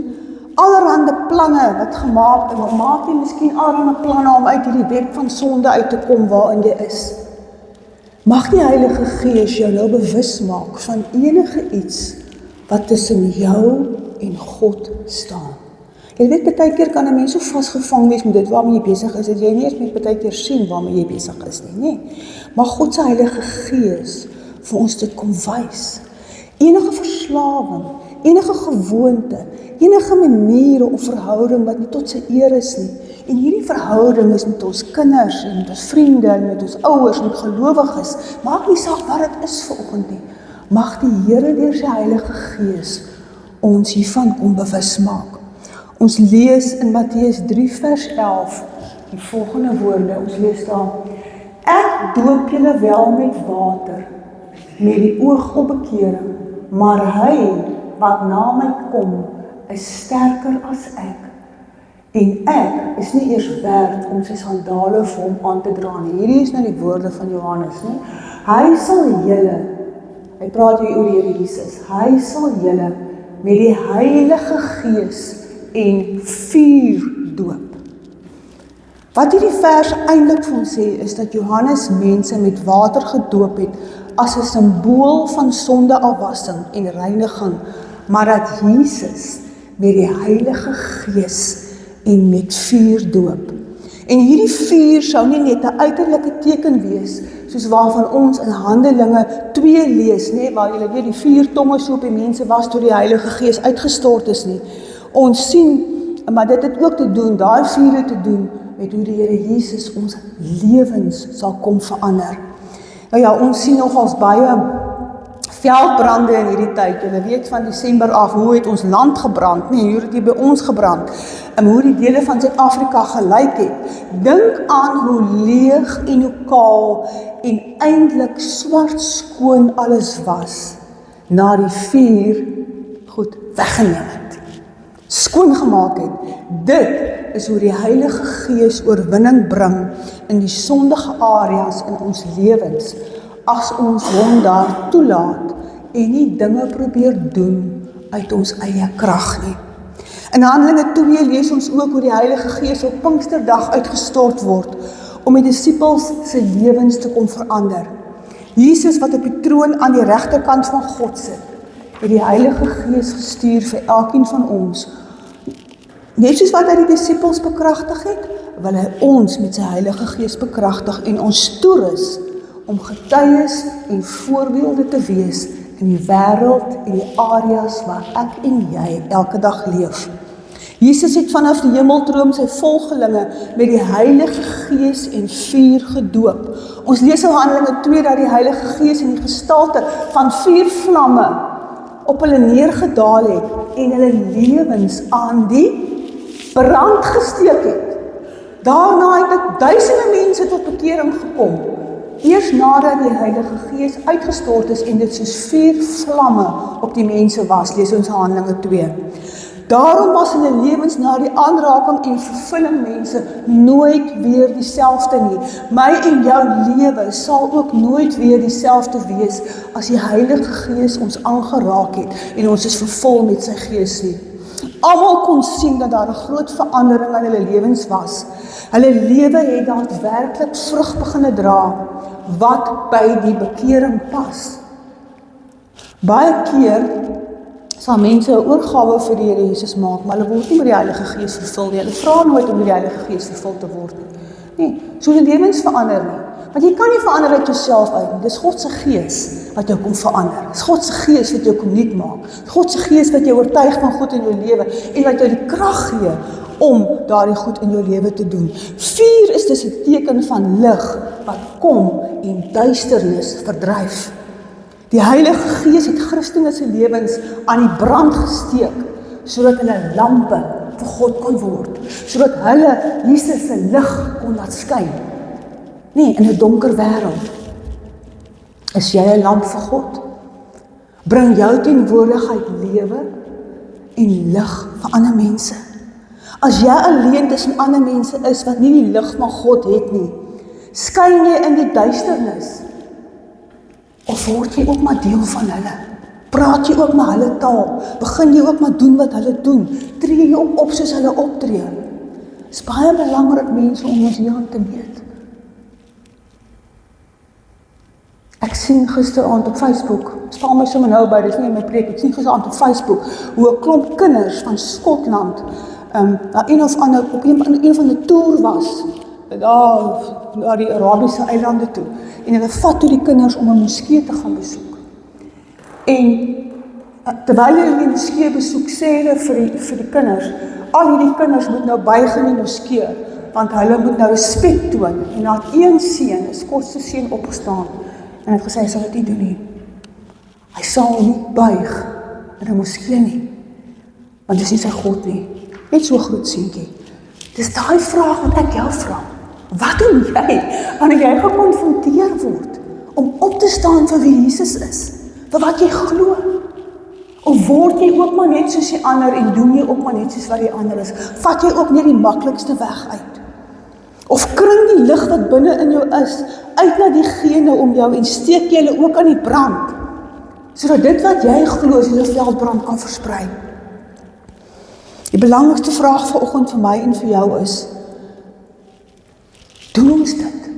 allerhande planne wat gemaak, en maak jy miskien allerhande planne om uit hierdie web van sonde uit te kom waarin jy is. Mag die Heilige Gees jou nou bewus maak van enige iets wat tussen jou en God staan. Jy weet, baie keer kan 'n mens so vasgevang wees met dit waarmee jy besig is, dat jy nie eens met baie keer sien waarmee jy besig is nie, nee. Maar God se Heilige Gees vir ons dit kom wys. Enige verslawing, enige gewoonte, enige maniere of verhouding wat nie tot sy eer is nie. En hierdie verhouding is met ons kinders, en met ons vriende, en met ons ouers, met gelowiges. Maak nie saak wat dit is vanoggend nie. Mag die Here deur sy Heilige Gees ons hiervan kom bewus maak. Ons lees in Matteus 3 vers 11 die volgende woorde. Ons lees daar: Ek doop julle wel met water, met die oog op bekering, maar hy wat na my kom, is sterker as ek. En ek is nie eers werd om sy sandale vir hom aan te dra nie. Hierdie is nou die woorde van Johannes, nie? Hy sal julle, hy praat hier oor die Here Jesus, hy sal julle met die Heilige Gees en vuur doop. Wat hierdie vers eintlik vir ons sê, is dat Johannes mense met water gedoop het as 'n simbool van sondeafwassing en reiniging, maar dat Jesus met die Heilige Gees en met vuur doop. En hierdie vuur sou nie net 'n uiterlike teken wees, soos waarvan ons in Handelinge 2 lees, nê, waar jy weet die 4 tonge so op die mense was toe die Heilige Gees uitgestort is nie. Ons sien, maar dit het ook te doen, daai vuur te doen, met hoe die Here Jesus ons lewens sal kom verander. Nou ja, ons sien nogals baie veldbrande in hierdie tyd. Julle weet van Desember af, hoe het ons land gebrand, nie, hoe het dit by ons gebrand, en hoe die dele van Suid-Afrika gelyk het. Dink aan hoe leeg en hoe kaal en eintlik swart skoon alles was, na die vuur goed weggeneem het, skoon gemaak het. Dit is hoe die Heilige Gees oorwinning bring in die sondige areas in ons lewens, as ons hom daar toelaat en nie dinge probeer doen uit ons eie krag nie. In Handelinge 2 lees ons ook hoe die Heilige Gees op Pinksterdag uitgestort word om die disippels se lewens te kom verander. Jesus wat op die troon aan die regterkant van God sit, het die Heilige Gees gestuur vir elkeen van ons. Net soos wat hy die disippels bekragtig het, wil hy ons met sy Heilige Gees bekragtig en ons toerus om getuies en voorbeelde te wees in die wêreld en die areas waar ek en jy elke dag leef. Jesus het vanaf die hemeltroom sy volgelinge met die Heilige Gees en vuur gedoop. Ons lees in Handelinge 2 dat die Heilige Gees in die gestalte van 4 vlamme op hulle neergedaal het en hulle lewens aan die brand gesteek het. Daarna het dit duisende mense tot bekering gekom. Eers nadat die Heilige Gees uitgestort is en dit soos 4 vlamme op die mense was, lees ons Handelinge 2. Daarom was hulle lewens na die aanraking en vervulling mense nooit weer dieselfde nie. My en jou lewe sal ook nooit weer dieselfde wees as die Heilige Gees ons aangeraak het en ons is vervul met sy Gees nie. Almal kon sien dat daar 'n groot verandering in hulle lewens was. Hulle lewe het daadwerklik vrug begin dra wat by die bekering pas. Baie keer sal mense 'n oorgawe vir die Here Jesus maak, maar hulle word nie met die Heilige Gees vervul nie. Hulle vra nooit om met die Heilige Gees vervul te word nie. Nee, so die lewens verander nie. Want jy kan nie verander uit jouself uit nie. Dis God se Gees wat jou kom verander. Dis God se Gees wat jou kom nuut maak. Dis God se Gees wat jou oortuig van goed in jou lewe en wat jou die krag gee om daardie goed in jou lewe te doen. Vuur is dus 'n teken van lig wat kom en duisternis verdryf. Die Heilige Gees het Christene se lewens aan die brand gesteek, sodat hulle lampe vir God kon word, sodat hulle Jesus se lig kon laat skyn Nee, in 'n donker wêreld. Is jy 'n lamp vir God? Bring jou teenwoordigheid lewe en lig vir ander mense. As jy alleen tussen ander mense is wat nie die lig van God het nie, skyn jy in die duisternis, of word jy ook maar deel van hulle? Praat jy ook maar hulle taal? Begin jy ook maar doen wat hulle doen? Tree jy ook op soos hulle optree? Het is baie belangrik mense om ons hier aan te meet. Ek sien gisteraand op Facebook, spaal my sommer nou by, dis nie in my preek, ek sien gisteraand op Facebook, hoe 'n klomp kinders van Skotland, na een of ander, op een van die toer was, daar die Arabiese eilande toe, en hulle vat toe die kinders om 'n moskee te gaan besoek. En terwyl hulle die moskee besoek, sê hulle vir die kinders, al hierdie kinders moet nou buig in die moskee, want hulle moet nou respek toon. En daar het een seun, 'n Skotse seun opgestaan, en het gesê, hy sal dit nie doen nie. Hy sal nie buig in 'n moskee nie, want dis nie sy God nie. Net so groot seentjie. Dis daai vraag wat ek jou vra. Wat doen jy, wanneer jy gekonfronteer word, om op te staan vir wie Jesus is, vir wat jy glo? Of word jy ook maar net soos die ander, en doen jy ook maar net soos wat die ander is? Vat jy ook net die maklikste weg uit? Of kring die lig wat binne in jou is, uit na diegene om jou, en steek jy hulle ook aan die brand, sodat dit wat jy glo, soos 'n veldbrand kan versprei? Die belangrikste vraag vanoggend vir my en vir jou is, doen ons dit?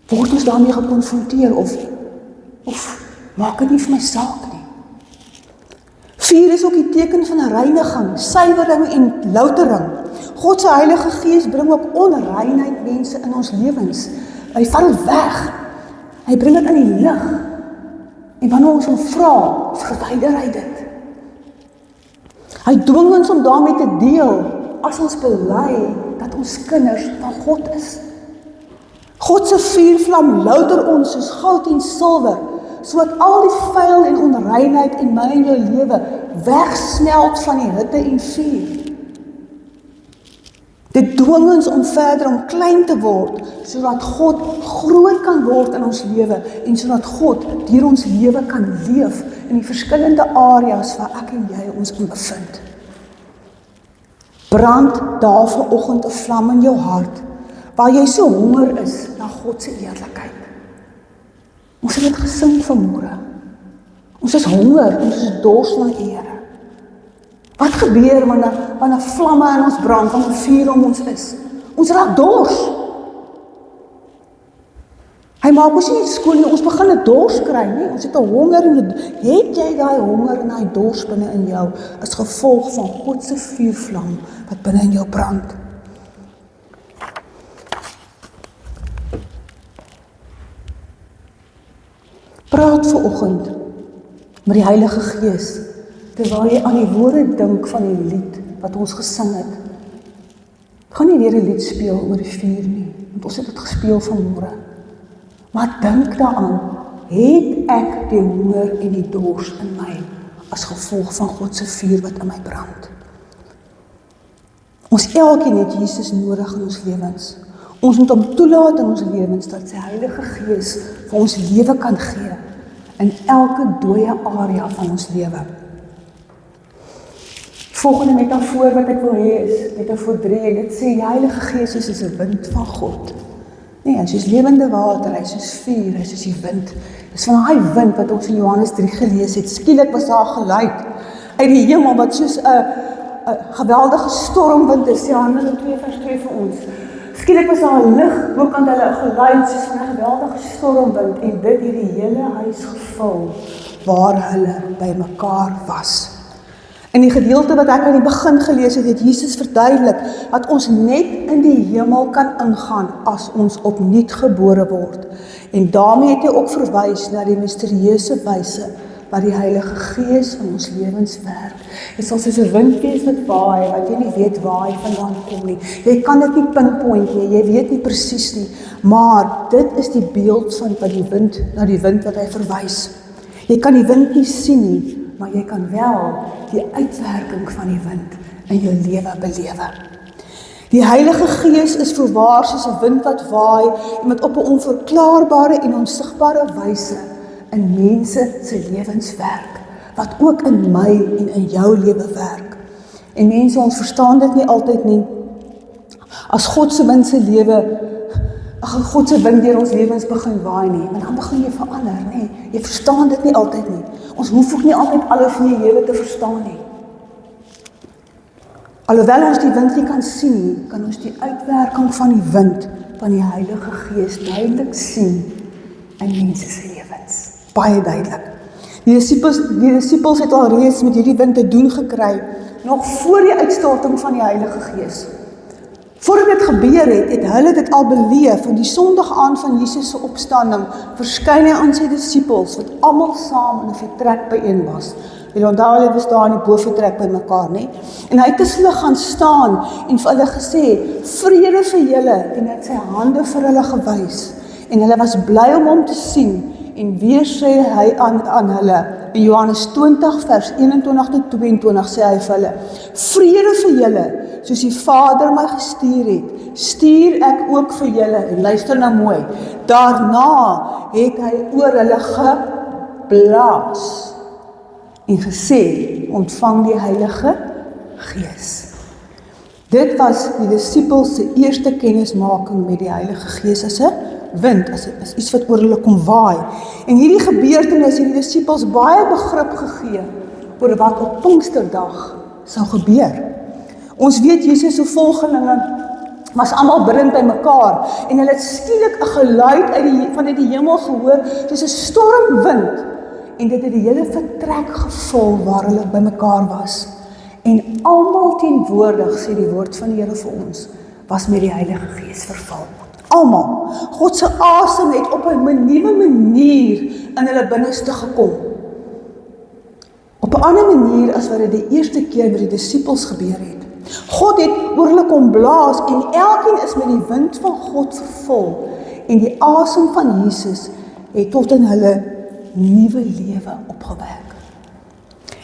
Word ons daarmee gekonfronteer, of maak dit nie vir my saak nie? Vuur is ook die teken van 'n reiniging, suiwering en loutering. God se Heilige Gees bring ook onreinheid mense in ons lewens. Hy vat dit weg. Hy bring dit in die lig. En wanneer ons hom vra, verwyder hy dit. Hy dwing ons om daarmee te deel, as ons bely dat ons kinders van God is. God se vuurvlam louter ons soos goud en silwer, sodat al die vuil en onreinheid in my en jou lewe wegsmelt van die hitte en vuur. Dit dwing ons om verder om klein te word, sodat God groot kan word in ons lewe, en sodat God deur ons lewe kan leef in die verskillende areas waar ek en jy ons in bevind. Brand daar vanoggend 'n vlam in jou hart, waar jy so honger is na God se eerlikheid. Ons het dit gesing vanmôre. Ons is honger, ons is dors na Here. Wat gebeur wanneer vlamme in ons brand, wanneer vuur om ons is? Ons raak dors. Hy maak ons nie skoon nie, ons begin 'n dors kry, nie? Ons het 'n honger en het jy daai honger en daai dors binne in jou as gevolg van God se vuurvlam wat binne in jou brand? Praat vanoggend met die Heilige Gees, terwyl jy aan die woorde dink van die lied wat ons gesing het. Ek gaan nie weer 'n lied speel oor die vuur nie, want ons het dit gespeel vanmôre. Maar dink daaraan, het ek die honger en die dors in my, as gevolg van God se vuur wat in my brand? Ons elkeen het Jesus nodig in ons lewens. Ons moet hom toelaat in ons lewens, dat sy Heilige Gees vir ons lewe kan gee, in elke dooie area van ons lewe. Volgende metafoor wat ek wil hê is metafoor 3, en dit sê, die Heilige Gees is soos 'n wind van God. Nee, hy is soos lewende water, hy is soos vuur, hy is soos die wind. Dis van daai wind wat ons in Johannes 3 gelees het. Skielik was daar geluid uit die hemel wat soos 'n geweldige stormwind is. Ja, Handelinge 2:2 vir ons. Skielik was daar 'n lig bokant hulle, 'n geluid soos van 'n geweldige stormwind, en dit het die hele huis gevul waar hulle bymekaar was. In die gedeelte wat ek aan die begin gelees het, het Jesus verduidelik dat ons net in die hemel kan ingaan as ons opnuut gebore word. En daarmee het hy ook verwys na die misterieuse wyse wat die Heilige Gees in ons lewens werk. Dit sal soos 'n wind wees wat waai, wat jy nie weet waar hy vandaan kom nie. Jy kan dit nie pinpoint nie, jy weet nie presies nie, maar dit is die beeld van die wind, na die wind wat hy verwys. Jy kan die wind nie sien nie, maar jy kan wel die uitwerking van die wind in jou lewe belewe. Die Heilige Gees is voorwaar soos 'n wind wat waai en wat op 'n onverklaarbare en onsigbare wyse in mense se lewens werk, wat ook in my en in jou lewe werk. En mense, ons verstaan dit nie altyd nie. As God se wind se lewe, God se wind deur ons lewens begin waai nie, en dan begin jy verander, nee. Jy verstaan dit nie altyd nie. Ons hoef ook nie altyd alles in die lewe te verstaan nie. Alhoewel ons die wind nie kan sien nie, kan ons die uitwerking van die wind van die Heilige Gees duidelik sien in mense se lewens. Baie duidelik. Die disippels het al reeds met hierdie wind te doen gekry, nog voor die uitstorting van die Heilige Gees. Voordat dit gebeur het hulle dit al beleef, en die Sondag aand van Jesus se opstanding verskyn hy aan sy disippels, wat almal saam in 'n vertrek byeen was. Julle onthou, hulle was daar in die bofortrek by mekaar, nie? En hy het tussen hulle gaan staan en vir hulle gesê, vrede vir julle, en het sy hande vir hulle gewys. En hulle was bly om hom te sien, en weer sê hy aan hulle, in Johannes 20 vers 21 tot 22 sê hy vir hulle, vrede vir julle, soos die Vader my gestuur het, stuur ek ook vir julle, en luister nou mooi, daarna het hy oor hulle geblaas, en gesê, ontvang die Heilige Gees. Dit was die disippels se eerste kennismaking met die Heilige Gees as 'n wind, as iets wat oor hulle kom waai. En hierdie gebeurtenis het die disippels baie begrip gegee oor wat op Pinksterdag sou gebeur. Ons weet Jesus se volgelinge was almal bidend by mekaar en hulle het skielik 'n geluid vanuit die hemel gehoor soos 'n stormwind en dit het die hele vertrek gevul waar hulle by mekaar was. En almal teenwoordig, sê die woord van die Here vir ons, was met die Heilige Gees vervul. Almal. God se asem het op 'n nuwe manier in hulle binneste gekom. Op 'n ander manier as wat dit die eerste keer met die disippels gebeur het. God het oor hulle kom blaas en elkeen is met die wind van God vervul en die asem van Jesus het tot in hulle nuwe lewe opgewek.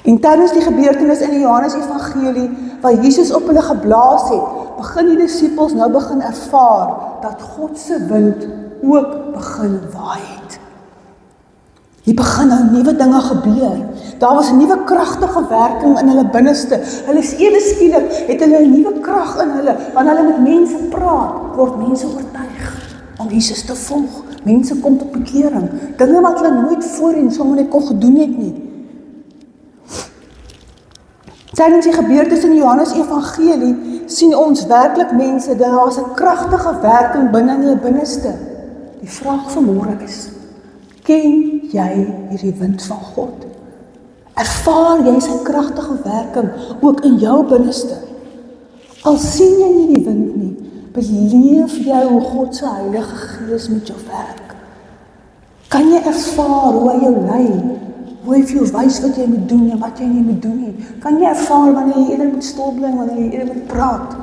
En tydens die gebeurtenis in die Johannes Evangelie waar Jesus op hulle geblaas het, begin die disippels nou begin ervaar dat God se wind ook begin waai het. Hier begin nou nuwe dinge gebeur. Daar was 'n nuwe kragtige werking in hulle binneste. Hulle is ewe skielik het hulle 'n nuwe krag in hulle. Wanneer hulle met mense praat, word mense oortuig om Jesus te volg. Mense kom tot bekering. Dinge wat hulle nooit voorheen sommer net kon gedoen het nie. Tydens die gebeurtenis in die Johannes Evangelie sien ons werklik mense dat daar 'n kragtige werking binne in hulle binneste. Die vraag vanmôre is: ken jy hierdie wind van God? Ervaar jy sy kragtige werking ook in jou binneste? Al sien jy nie die wind nie, beleef jy hoe God se Heilige Gees met jou werk? Kan jy ervaar hoe hy jou lei? Hoe hy vir jou wys wat jy moet doen en wat jy nie moet doen nie? Kan jy ervaar wanneer jy eerder moet stil bly, wanneer jy eerder moet praat?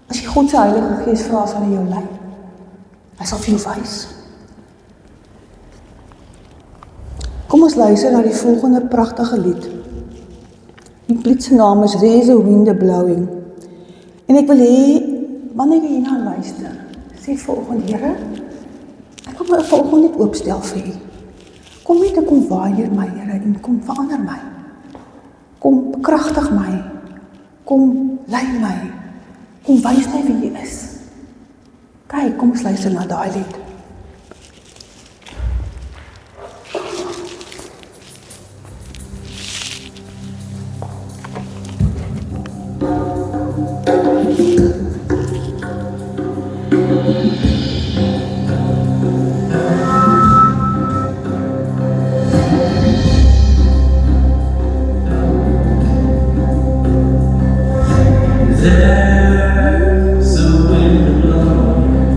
As jy God se Heilige Gees vra, sal hy jou lei. Hy sal vir jou wys. Kom ons luister na die volgende pragtige lied. Die lied se naam is There's a Wind Blowing. En ek wil hê, wanneer jy hierna luister, sê volgende, Here, ek wil my volgende net oopstel vir U. Kom net en kom waai deur my, Here, en kom verander my. Kom bekragtig my. Kom lei my. Kom wys my wie U is. Kyk, kom ons luister na daai lied. There's a wind blowing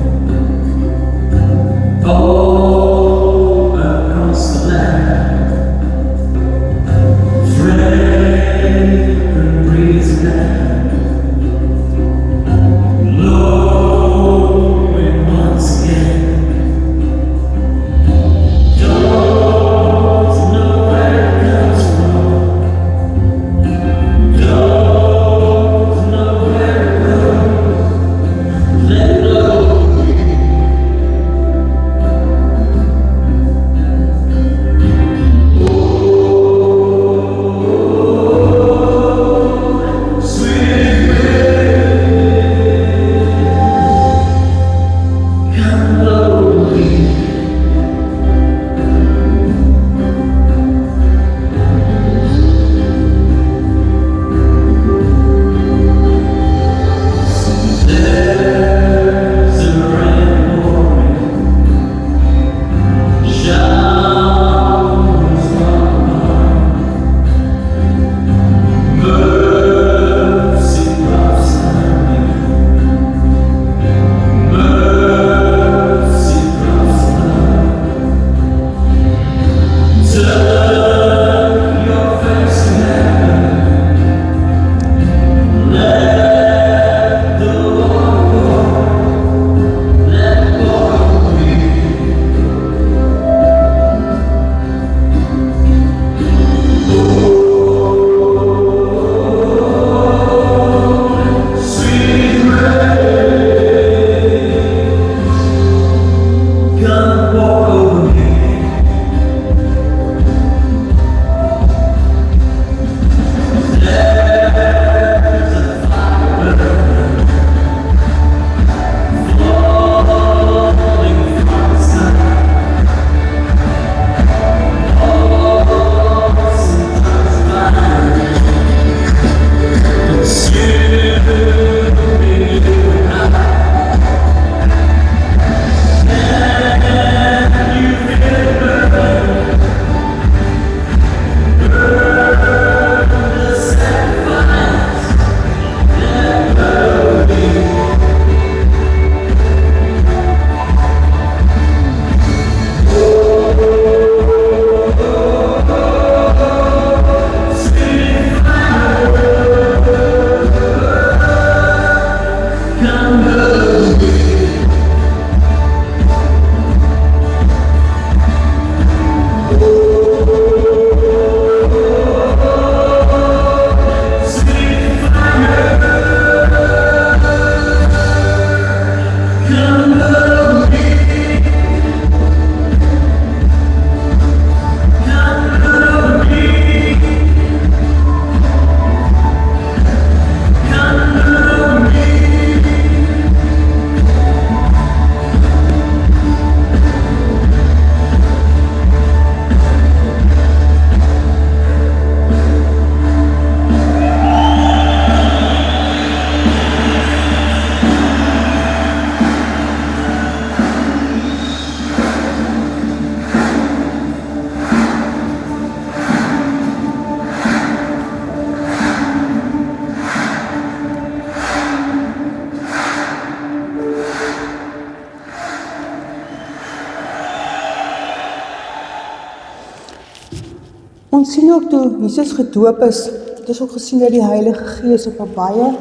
Ons sien ook toe Jesus gedoop is, het is ook gesien dat die Heilige Gees op 'n baie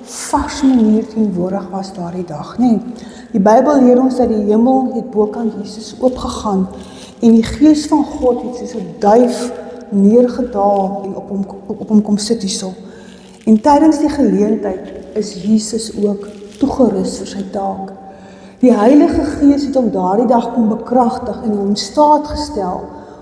vars manier teenwoordig was daardie dag, nee. Die Bybel leer ons dat die hemel het bokant Jesus oopgegaan en die Gees van God het soos 'n duif neergedaal en op hom kom sit hierso. En tydens die geleentheid is Jesus ook toegerus vir sy taak. Die Heilige Gees het hom daardie dag kom bekragtig en hom in staat gestel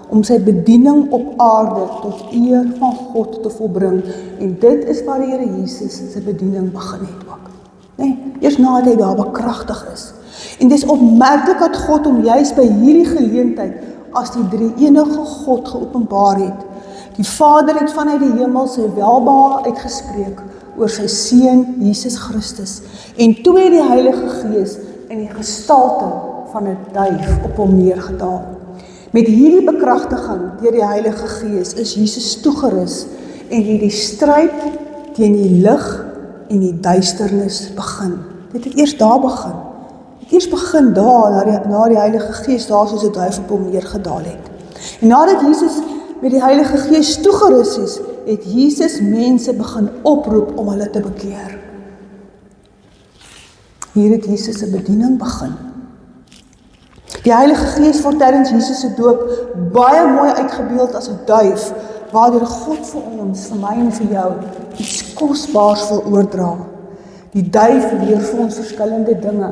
om sy bediening op aarde tot eer van God te volbring. En dit is waar die Here Jesus sy bediening begin het ook. Nee, eers nadat hy daar bekragtig is. En dis opmerklik dat God hom juis by hierdie geleentheid as die drie-enige God geopenbaar het. Die Vader het vanuit die hemel sy welbehae uitgespreek oor sy Seun Jesus Christus. En toe het die Heilige Gees in die gestalte van 'n duif op hom neergedaal. Met hierdie bekragtiging deur die Heilige Gees is Jesus toegerus en het die stryd teen die lig en die duisternis begin. Dit het eers daar begin. Het eers begin daar, na die Heilige Gees daar soos 'n duif op hom neergedaal het. En nadat Jesus met die Heilige Gees toegerus is, het Jesus mense begin oproep om hulle te bekeer. Hier het Jesus se bediening begin. Die Heilige Gees word tydens Jesus se doop baie mooi uitgebeeld as 'n duif, waardeur God vir ons, vir my en vir jou, iets kosbaars wil oordra. Die duif leer vir ons verskillende dinge.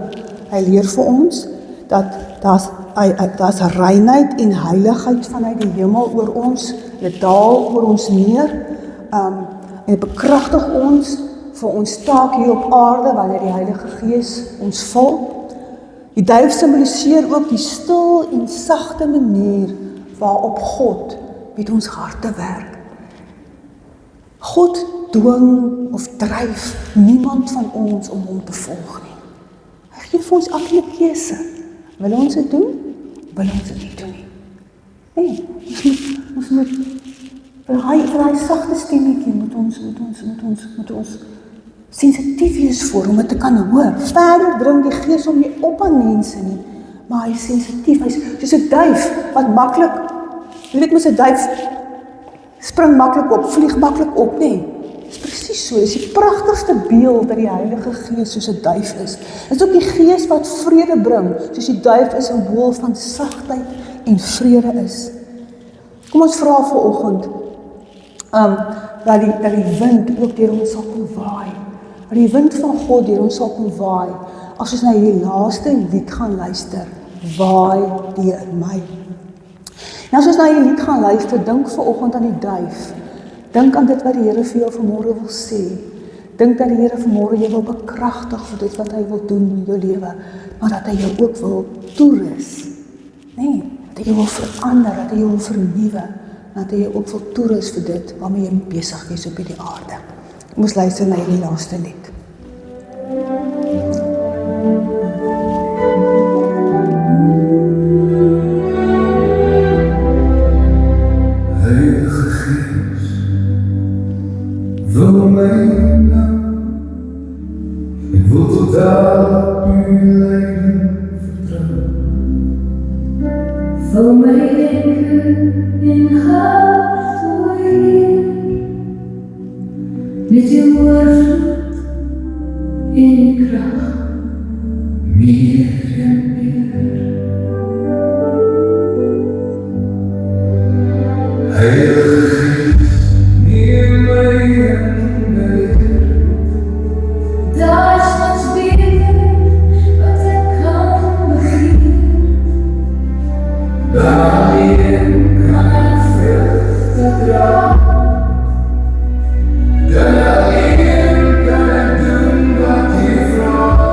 Hy leer vir ons dat daar's reinheid en heiligheid vanuit die hemel oor ons, dit daal oor ons neer, en dit bekragtig ons vir ons taak hier op aarde, wanneer die Heilige Gees ons vul. Die duif symboliseer ook die stil en sagte manier waarop God met ons harte werk. God dwing of dryf niemand van ons om hom te volg nie. Hy gee vir ons elke 'n keuse. Wil ons dit doen? Wil ons dit nie doen nie? Nee, ons moet vir hy sagte stemmetjie moet ons sensitief wees voor om dit te kan hoor. Verder dring die Gees hom nie op aan mense nie, maar hy is sensitief. Hy is soos 'n duif wat maklik, jy weet mos 'n duif spring maklik op, vlieg maklik op, nee. Dit is presies so, dit is die pragtigste beeld dat die Heilige Gees soos 'n duif is. Dit is ook die Gees wat vrede bring, soos die duif 'n simbool van sagtheid en vrede is. Kom ons vra vanoggend dat die wind ook deur ons sal kom waai. Dat die wind van God deur ons sal kom waai. As ons na hierdie laaste lied gaan luister, waai deur my. En as ons na hierdie lied gaan luister, dink vanoggend aan die duif. Dink aan dit wat die Here vir jou vanmôre wil sê. Dink dat die Here vanmôre jou wil bekragtig vir dit wat hy wil doen in jou lewe, maar dat hy jou ook wil toerus. Nee, dat hy jou wil verander, dat hy jou wil vernuwe, dat hy jou ook wil toerus vir dit waarmee jy besig is op hierdie aarde. Kom ons luister na hierdie laaste lied. Heilige Gees, vul my nou, ek wil totaal op u leiding vertrou. Vul my denken en hart oorheen, met je woord en kracht, Meer en meer. Heilige Gees, neem my in beheer. daar is wat beter wat ik kan begeven. Daarin kan ek vruchte dra. Dan alleen kan ek doen wat u vraag.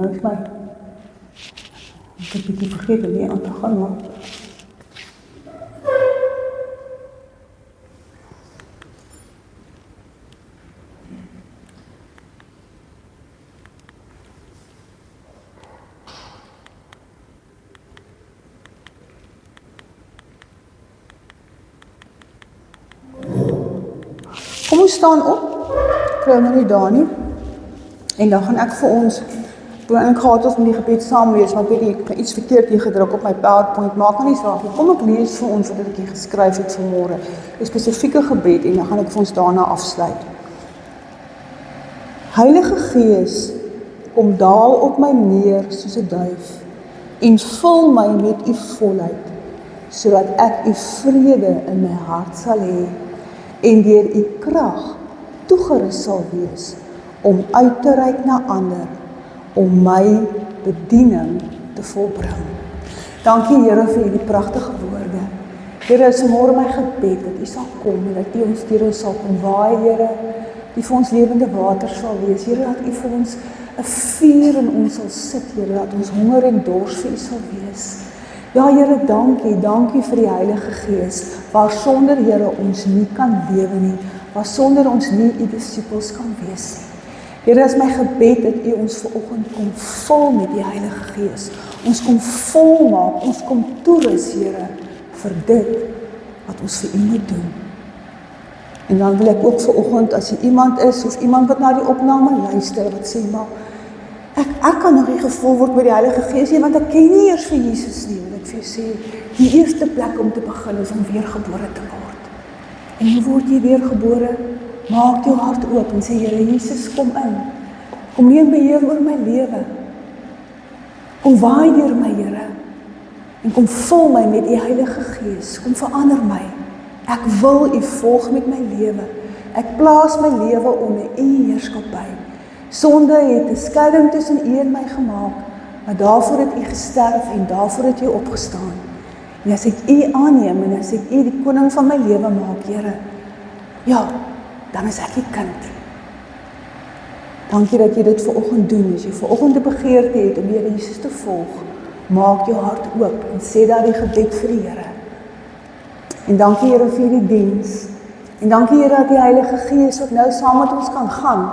Nou is maar, ek het 'n bietjie vergeet om hier aan te gaan, maar. Kom ons staan op, kry nou nie daar nie, en dan gaan ek vir ons, ek gehad ons met die gebed saam lees, maar ek weet nie, ek het iets verkeerd hier gedruk op my PowerPoint, maak nou nie saak nie, kom ek lees vir ons wat ek hier geskryf het vanmôre, 'n spesifieke gebed, en dan gaan ek vir ons daarna afsluit. Heilige Gees, kom daal op my neer soos 'n duif, en vul my met u volheid, sodat ek u vrede in my hart sal hê, en deur u krag toegerus sal wees om uit te reik na ander, om my bediening te volbring. Dankie Here vir hierdie pragtige woorde. Here, is vanmôre my gebed dat u sal kom en dat u ons deur ons sal kom waai, Here, die vir ons lewende water sal wees. Here, dat u vir ons 'n vuur in ons sal sit, Here, dat ons honger en dors vir u sal wees. Ja, Here, dankie vir die Heilige Gees, waar sonder Here ons nie kan lewe nie, waar sonder ons nie u disippels kan wees nie. Here, is my gebed dat u ons vanoggend kom vul met die Heilige Gees. Ons kom volmaak, ons kom toerus, Here, vir dit wat ons vir u moet doen. En dan wil ek ook vanoggend, as er iemand is, of iemand wat na die opname luister, wat sê, maar ek kan nog nie gevul word met die Heilige Gees nie, want ek ken nie eers vir Jesus nie, wil ek vir jou sê, die eerste plek om te begin is om weergebore te word. En hoe word jy weergebore? Maak jou hart oop en sê, Here Jesus, kom in. Kom neem beheer oor my lewe. Kom waai deur my, Here. En kom vul my met die Heilige Gees. Kom verander my. Ek wil u volg met my lewe. Ek plaas my lewe onder u heerskappy. Sonde het 'n skeiding tussen u en my gemaak, maar daarvoor het u gesterf en daarvoor het u opgestaan. En as ek u aanneem en as ek u die koning van my lewe maak, Here, ja, dan is ek die kind. Dankie dat jy dit vanoggend doen. As jy vanoggend 'n begeerte het om Here Jesus te volg, maak jou hart oop en sê daar die gebed vir die Here. En dankie Here vir die diens. En dankie Here dat die Heilige Gees ook nou saam met ons kan gaan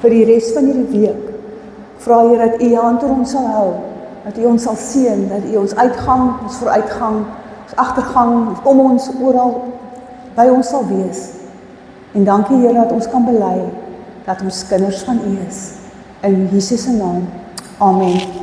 vir die res van hierdie week. Ek vra Here dat u u hand oor ons sal hou, dat u ons sal seën, dat u ons uitgang, ons vooruitgang, ons agtergang, om ons oral by ons sal wees. En dankie Here dat ons kan bely dat ons kinders van u is. In Jesus se naam. Amen.